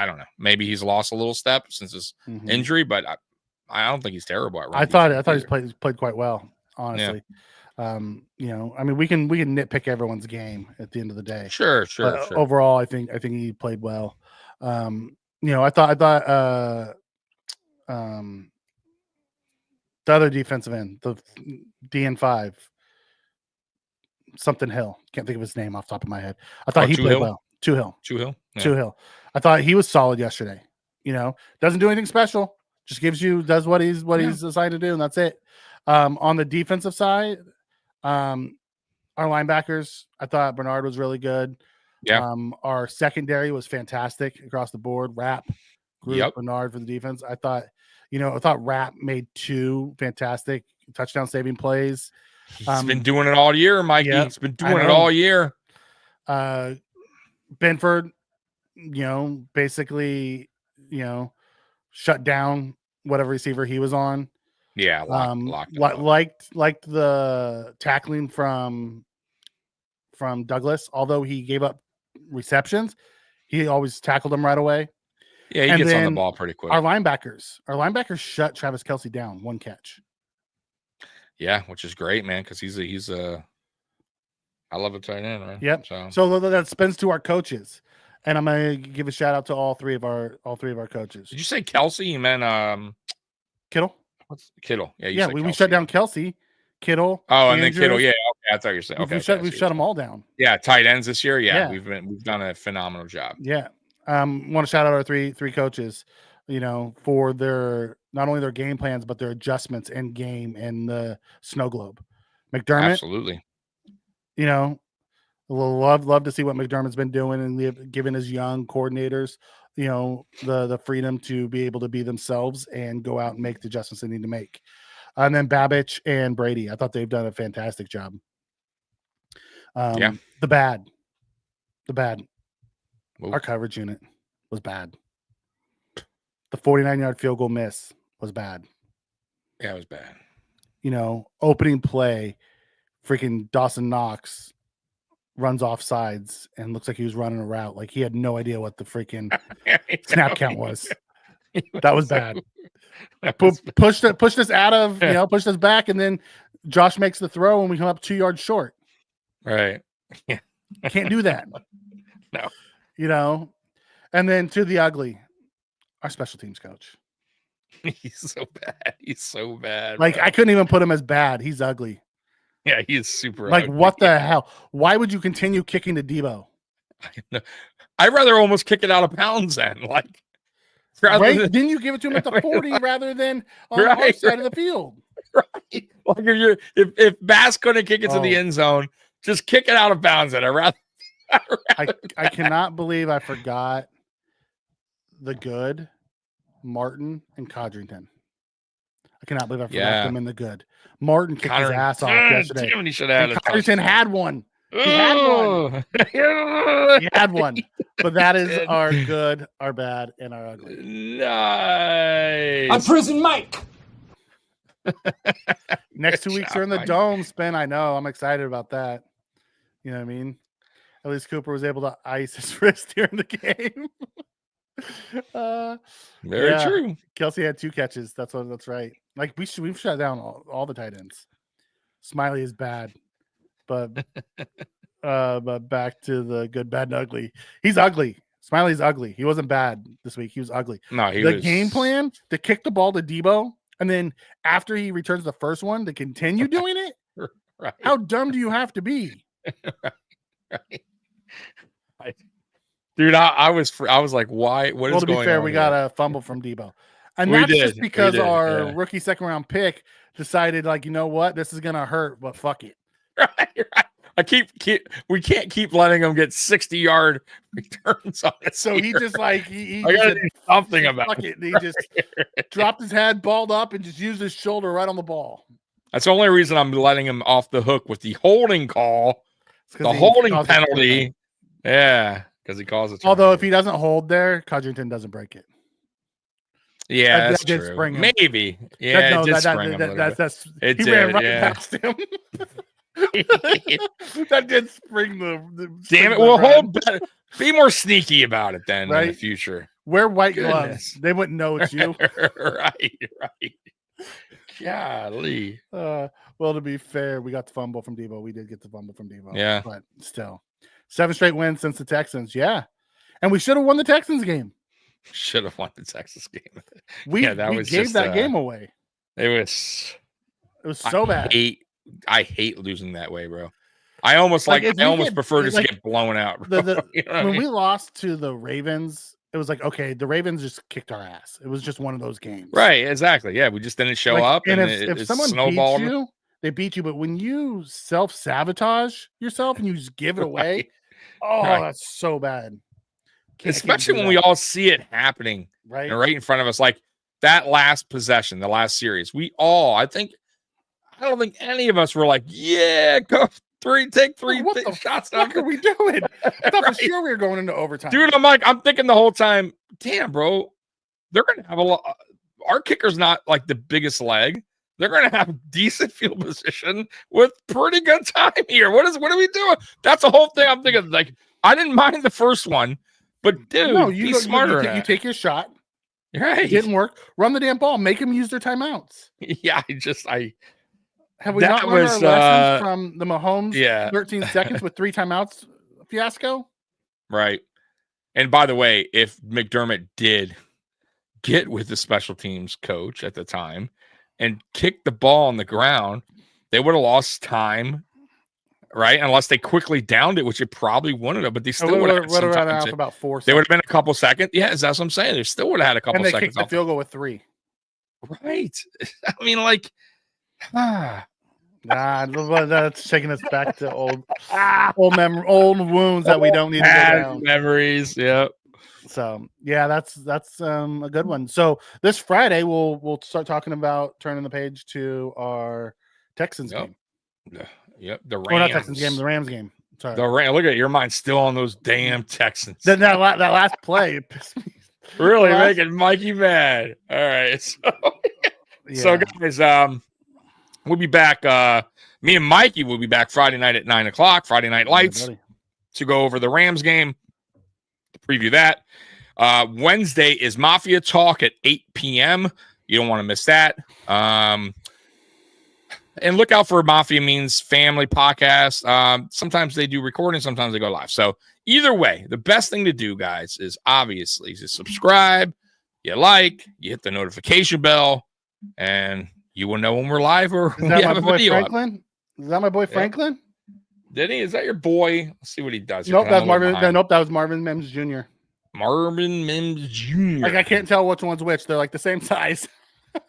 don't know. Maybe he's lost a little step since his injury, but I don't think he's terrible at run I thought defense he's played quite well, honestly. You know, I mean, we can nitpick everyone's game at the end of the day. Sure. But overall, I think he played well. You know, I thought the other defensive end, the DN5, something Hill, can't think of his name off the top of my head. I thought he played well. Two Hill. I thought he was solid yesterday. You know, doesn't do anything special, just does what he's assigned to do, and that's it. On the defensive side, our linebackers, I thought Bernard was really good. Yeah. Our secondary was fantastic across the board. Rapp, Group, Bernard for the defense. I thought Rapp made 2 fantastic touchdown saving plays. He's been doing it all year, Mikey. Yeah, He's been doing it all year. Benford, you know, basically, you know, shut down whatever receiver he was on. Yeah, locked liked the tackling from Douglas, although he gave up receptions, he always tackled him right away. Yeah, he gets on the ball pretty quick. Our linebackers shut Travis Kelce down, 1 catch. Yeah, which is great, man, because he's a I love a tight end, right? Yep. So that spins to our coaches, and I'm gonna give a shout out to all three of our coaches. Did you say Kelce? You meant Kittle? What's Kittle? Yeah, we shut down Kelce, Kittle. Oh, and then Kittle. Yeah, okay. I thought you were saying we've shut them all down. Yeah, tight ends this year. Yeah, we've done a phenomenal job. Yeah. Want to shout out our three coaches, you know, for their not only their game plans but their adjustments in game and the snow globe. McDermott, absolutely. You know, love to see what McDermott's been doing and giving his young coordinators, you know, the freedom to be able to be themselves and go out and make the adjustments they need to make. And then Babbage and Brady, I thought they've done a fantastic job. The bad. Our coverage unit was bad. The 49-yard field goal miss was bad. Yeah, it was bad. You know, opening play, freaking Dawson Knox runs off sides and looks like he was running a route. Like he had no idea what the freaking snap count was. That was bad. Pushed us out of, you know, pushed us back, and then Josh makes the throw and we come up 2 yards short. Right. Yeah. Can't do that. No. You know, and then to the ugly, our special teams coach. He's so bad. Like, bro. I couldn't even put him as bad. He's ugly. Yeah, he is super like, ugly. What the hell? Why would you continue kicking to Debo? I'd rather almost kick it out of bounds then. Like, didn't you give it to him at the 40 rather than on the hard side of the field? Right. Like if Bass couldn't kick it to the end zone, just kick it out of bounds. Then I cannot believe I forgot the good Martin and Codrington. I cannot believe I forgot them in the good. Martin kicked his ass off yesterday. Damn, he should have had Codrington had one. He had one. But that is our good, our bad, and our ugly. Nice. I'm Prison Mike. Next 2 weeks are in the dome spin. I know. I'm excited about that. You know what I mean? At least Cooper was able to ice his wrist during the game. Very true. Kelce had 2 catches. That's right. Like we've shut down all the tight ends. Smiley is bad, but back to the good, bad, and ugly. He's ugly. Smiley's ugly. He wasn't bad this week. He was ugly. No, the game plan to kick the ball to Debo, and then after he returns the first one to continue doing it. Right. How dumb do you have to be? Right. Dude, I was like, why? What is going on? To be fair, we got here? a fumble from Debo, and that's just because our rookie second round pick decided, like, you know what, this is gonna hurt, but fuck it. Right. We can't keep letting him get 60-yard returns on it. So he just like he I gotta do something about it. He just dropped his head, balled up, and just used his shoulder right on the ball. That's the only reason I'm letting him off the hook with the holding call, the holding penalty. Yeah, because he calls it. Although if he doesn't hold there, Codrington doesn't break it. Yeah, that's true. Maybe. Yeah, he ran right past him. That did spring the damn it. Well, hold better. Be more sneaky about it then in the future. Wear white Goodness. gloves. They wouldn't know it's you. right. Golly. Well, to be fair, we got the fumble from Deebo. We did get the fumble from Deebo. Yeah. But still, 7 straight wins since the Texans. Yeah. And we should have won the Texans game. Should have won the Texas game. We gave that game away. It was so bad. I hate losing that way, bro. I almost prefer to get blown out. Bro. You know when we lost to the Ravens, it was like, okay, the Ravens just kicked our ass. It was just one of those games. Right, exactly. Yeah, we just didn't show up. And if someone beats you, they beat you. But when you self-sabotage yourself and you just give it away, that's so bad. Especially when we all see it happening right in front of us. Like that last possession, the last series. I don't think any of us were like, yeah, go take three shots. What are we doing? I thought for sure we were going into overtime. Dude, I'm thinking the whole time, damn, bro, they're going to have a lot. Our kicker's not like the biggest leg. They're going to have decent field position with pretty good time here. What are we doing? That's the whole thing I'm thinking. Like, I didn't mind the first one, but dude, be smarter. You take your shot. Right. It didn't work. Run the damn ball. Make them use their timeouts. Yeah, have we not learned our lessons from the Mahomes 13 seconds with 3 timeouts fiasco? Right. And by the way, if McDermott did get with the special teams coach at the time and kick the ball on the ground, they would have lost time, right? Unless they quickly downed it, which it probably wouldn't have, but they still would have run off about 4 seconds. They would have been a couple seconds. Yeah, that's what I'm saying. They still would have had a couple seconds. And they kicked the field goal with 3. Right. I mean, like, that's taking us back to old wounds that we don't need to go down. Memories, yeah. So yeah, that's a good one. So this Friday we'll start talking about turning the page to our Texans game. Yep, the Rams. Not Texans game, the Rams game. Sorry, the Rams. Look at your mind still on those damn Texans. That last play pissed me. Really making Mikey mad. All right, so guys, we'll be back. Me and Mikey will be back Friday night at 9:00. Friday Night Lights to go over the Rams game, to preview that. Wednesday is Mafia Talk at 8 p.m. You don't want to miss that. And look out for Mafia Means Family podcast. Sometimes they do recording, sometimes they go live. So either way, the best thing to do, guys, is obviously to subscribe, you hit the notification bell, and you will know when we're live or when we have a video Franklin? Up. Is that my boy Franklin? Did he? Is that your boy? Let's see what he does. Nope, that's Marvin. Nope, that was Marvin Mims Jr. Marvin Mims Jr. Like I can't tell which one's which. They're like the same size.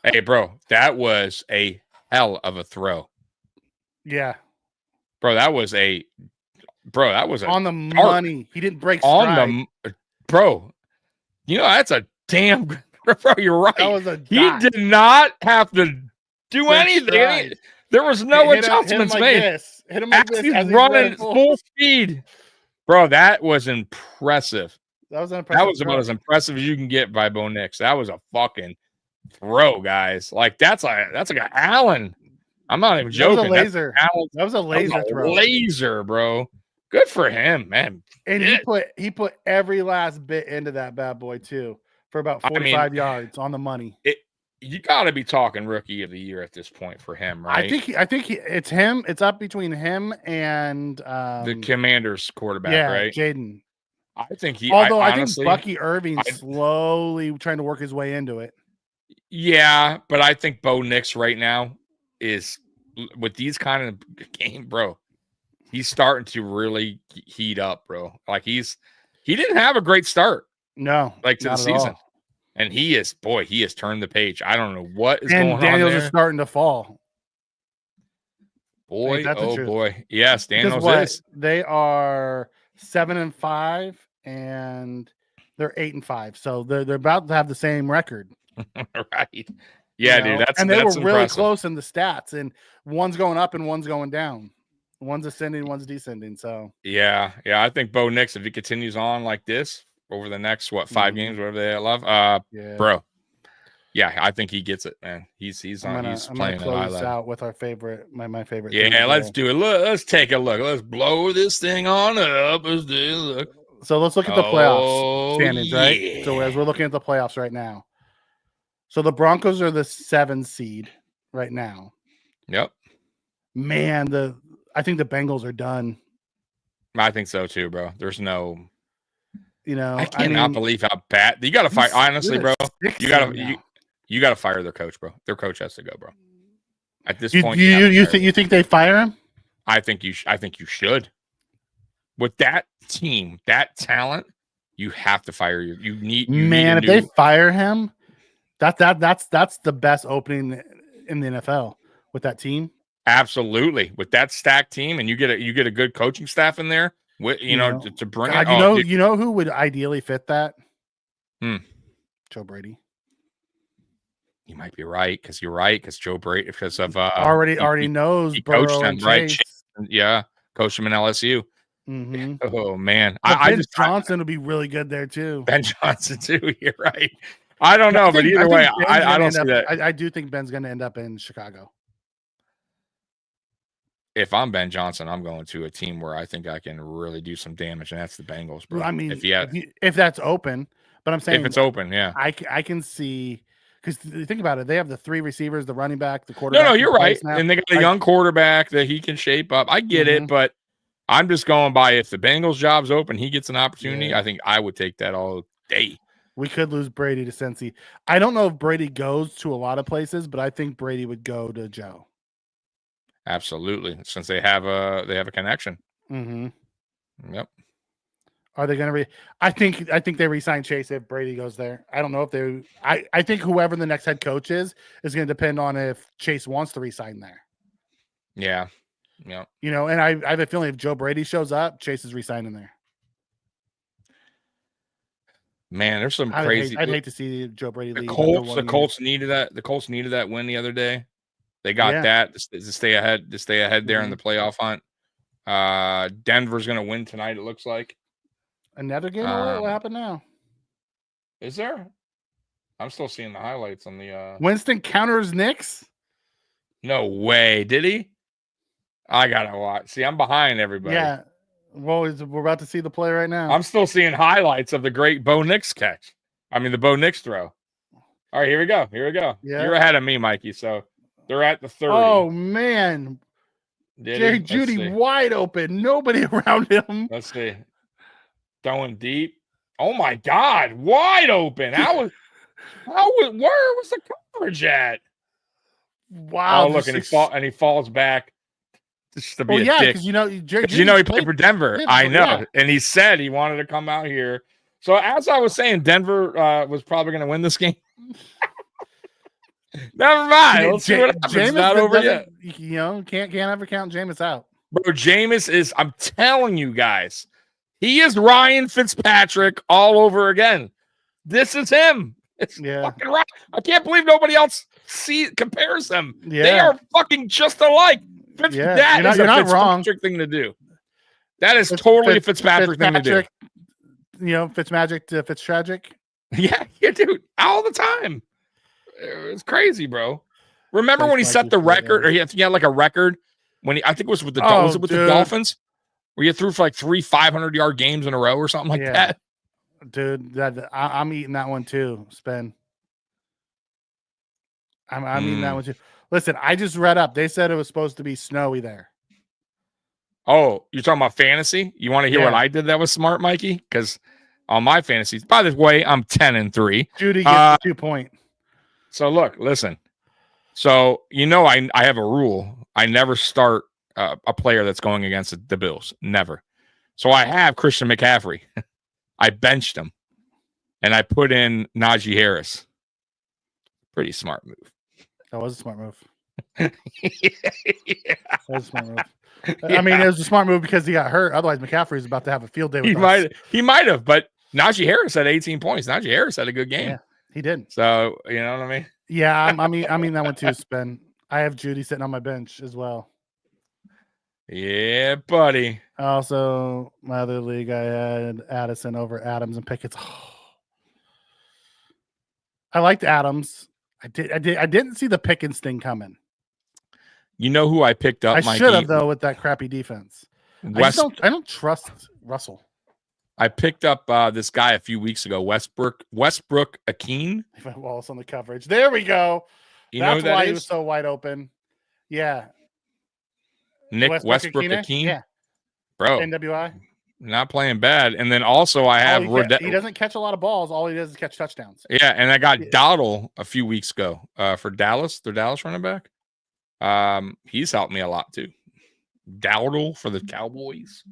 Hey, bro, that was a hell of a throw. Yeah, bro, that was on the money. He didn't break stride. Bro. You know that's a damn. Bro, you're right. That was he did not have to do anything. There was no adjustments made. Hit him like this. He's running full speed. Bro, that was impressive. That was about as impressive as you can get by Bo Nix. That was a fucking throw, guys. Like that's like an Allen. I'm not even joking. That was a laser. That was a laser throw. Laser, bro. Good for him, man. And he put every last bit into that bad boy too for about 45 yards on the money. You got to be talking rookie of the year at this point for him, right? I think it's him. It's up between him and the Commanders quarterback, right? Jaden. I think I think Bucky Irving's slowly trying to work his way into it. Yeah, but I think Bo Nix right now is with these kind of game, bro. He's starting to really heat up, bro. Like he didn't have a great start. No, like to the season. And he has turned the page. I don't know what is going on there. Daniels is starting to fall. Boy, boy. Yes, Daniels is. They are 7-5 and they're 8-5. So they're about to have the same record. Right. Yeah, dude. They were really close in the stats. And one's going up and one's going down. One's ascending, one's descending. So yeah. I think Bo Nix, if he continues on like this over the next 5 games, whatever they love, bro. Yeah, I think he gets it, man. He's playing at close out with our favorite, my favorite. Yeah, let's do it. Let's take a look. Let's blow this thing on up. Let's do it. Look. So let's look at the playoffs standings, yeah. right? So as we're looking at the playoffs right now, so the Broncos are the 7 seed right now. Yep. Man, I think the Bengals are done. I think so too, bro. There's no. I cannot believe how bad you got to fire. Honestly, bro, you got to fire their coach, bro. Their coach has to go, bro. At this point, you think they fire him? I think you should. With that team, that talent, you have to fire you. If they fire him, that's the best opening in the NFL with that team. Absolutely, with that stacked team, and you get a good coaching staff in there. To bring it. You know who would ideally fit that? Joe Brady. You might be right because Joe Brady because of already knows. He Burrow coached them, right? Chase. Yeah, coached him in LSU. Mm-hmm. Oh man, Ben Johnson would be really good there too. Ben Johnson too. You're right. I don't know, but either way, I don't see that. I do think Ben's going to end up in Chicago. If I'm Ben Johnson, I'm going to a team where I think I can really do some damage, and that's the Bengals, bro. I mean, if that's open, but I'm saying if it's open, yeah, I can see because think about it, they have the 3 receivers, the running back, the quarterback. No, you're right, and they got a young quarterback that he can shape up. I get it, but I'm just going by if the Bengals job's open, he gets an opportunity. Yeah. I think I would take that all day. We could lose Brady to Cincy. I don't know if Brady goes to a lot of places, but I think Brady would go to Joe. Absolutely, since they have a connection. Mm-hmm. Yep. Are they going to I think they re-sign Chase if Brady goes there. I don't know if they. I think whoever the next head coach is going to depend on if Chase wants to re-sign there. Yeah. Yeah. And I have a feeling if Joe Brady shows up, Chase is re-signing there. Man, there's some crazy. I'd hate to see Joe Brady leave. The Colts needed that. The Colts needed that win the other day. They got that to stay ahead. To stay ahead there in the playoff hunt. Denver's going to win tonight. It looks like another game. What happened now? Is there? I'm still seeing the highlights on the. Winston counters Knicks. No way! Did he? I gotta watch. See, I'm behind everybody. Yeah. Well, we're about to see the play right now. I'm still seeing highlights of the great Bo Nix catch. I mean, the Bo Nix throw. All right, here we go. Yeah. You're ahead of me, Mikey. So they're at the 30. Oh man, Jerry Jeudy wide open. Nobody around him. Let's see. Going deep. Oh my God, wide open. Where was the coverage at? Wow. Oh, look, and he falls back. Just to be a dick. because he played for Denver. I know. Yeah. And he said he wanted to come out here. So as I was saying, Denver was probably going to win this game. Never mind. Let's see what happens. It's not over yet. Can't ever count Jameis out. Bro, Jameis is, I'm telling you guys, he is Ryan Fitzpatrick all over again. This is him. It's fucking right. I can't believe nobody else compares them. Yeah. They are fucking just alike. That is a Fitzpatrick thing to do. That is totally a Fitzpatrick thing to do. Fitzmagic to Fitztragic. Yeah, dude, all the time. It's crazy, bro. Remember when he set the record, or he had like a record when I think it was with the the Dolphins, where he threw for like 3 500-yard games in a row or something like that. Dude, I'm eating that one too, Spen. I'm eating that one too. Listen, I just read up. They said it was supposed to be snowy there. Oh, you're talking about fantasy? You want to hear what I did that was smart, Mikey? Because on my fantasies, by the way, I'm 10-3. Judy gets the 2 point. So look, listen. So I have a rule. I never start a player that's going against the Bills. Never. So I have Christian McCaffrey. I benched him, and I put in Najee Harris. Pretty smart move. That was a smart move. That was a smart move. I mean, it was a smart move because he got hurt. Otherwise, McCaffrey is about to have a field day with us. He might have, but Najee Harris had 18 points. Najee Harris had a good game. Yeah, he did. So, you know what I mean? Yeah, I mean that one too, Spen. I have Judy sitting on my bench as well. Yeah, buddy. Also, my other league, I had Addison over Adams and Pickett. Oh. I liked Adams. I didn't see the Pickens thing coming. You know who I picked up? I should have though with that crappy defense. I don't trust Russell. I picked up this guy a few weeks ago, Westbrook Akeen. Wallace on the coverage. There we go. That's why he was so wide open. Yeah. Nick Westbrook Akeen. Yeah. Bro. NWI. Not playing bad. And then also I have he doesn't catch a lot of balls. All he does is catch touchdowns. Yeah, and I got Dowdle a few weeks ago for Dallas, their Dallas running back. He's helped me a lot too. Dowdle for the Cowboys.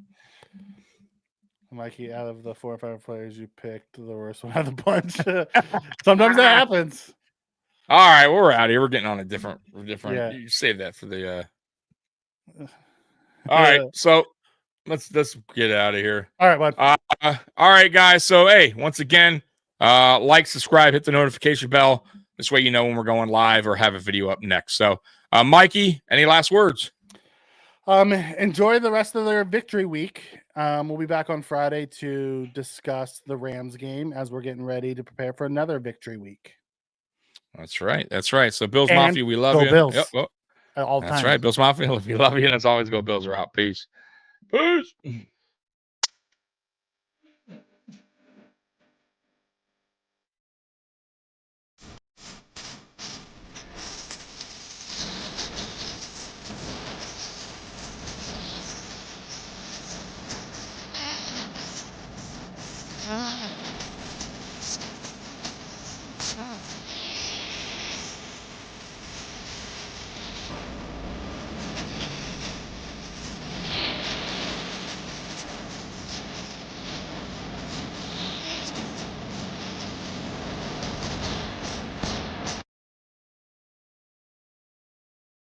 Mikey, out of the 4 or 5 players you picked, the worst one out of the bunch. Sometimes that happens. All right, we're out of here. We're getting on a different. Yeah. You save that for the. All right, so let's get out of here. All right, bud. All right, guys. So hey, once again, like, subscribe, hit the notification bell. This way you know when we're going live or have a video up next. So, Mikey, any last words? Enjoy the rest of their victory week. We'll be back on Friday to discuss the Rams game as we're getting ready to prepare for another victory week. That's right. That's right. So Bills Mafia, we love you. Bills. Yep. Oh, All that's time. right. Bills Mafia, we love you. And as always, go Bills are out. Peace. Peace.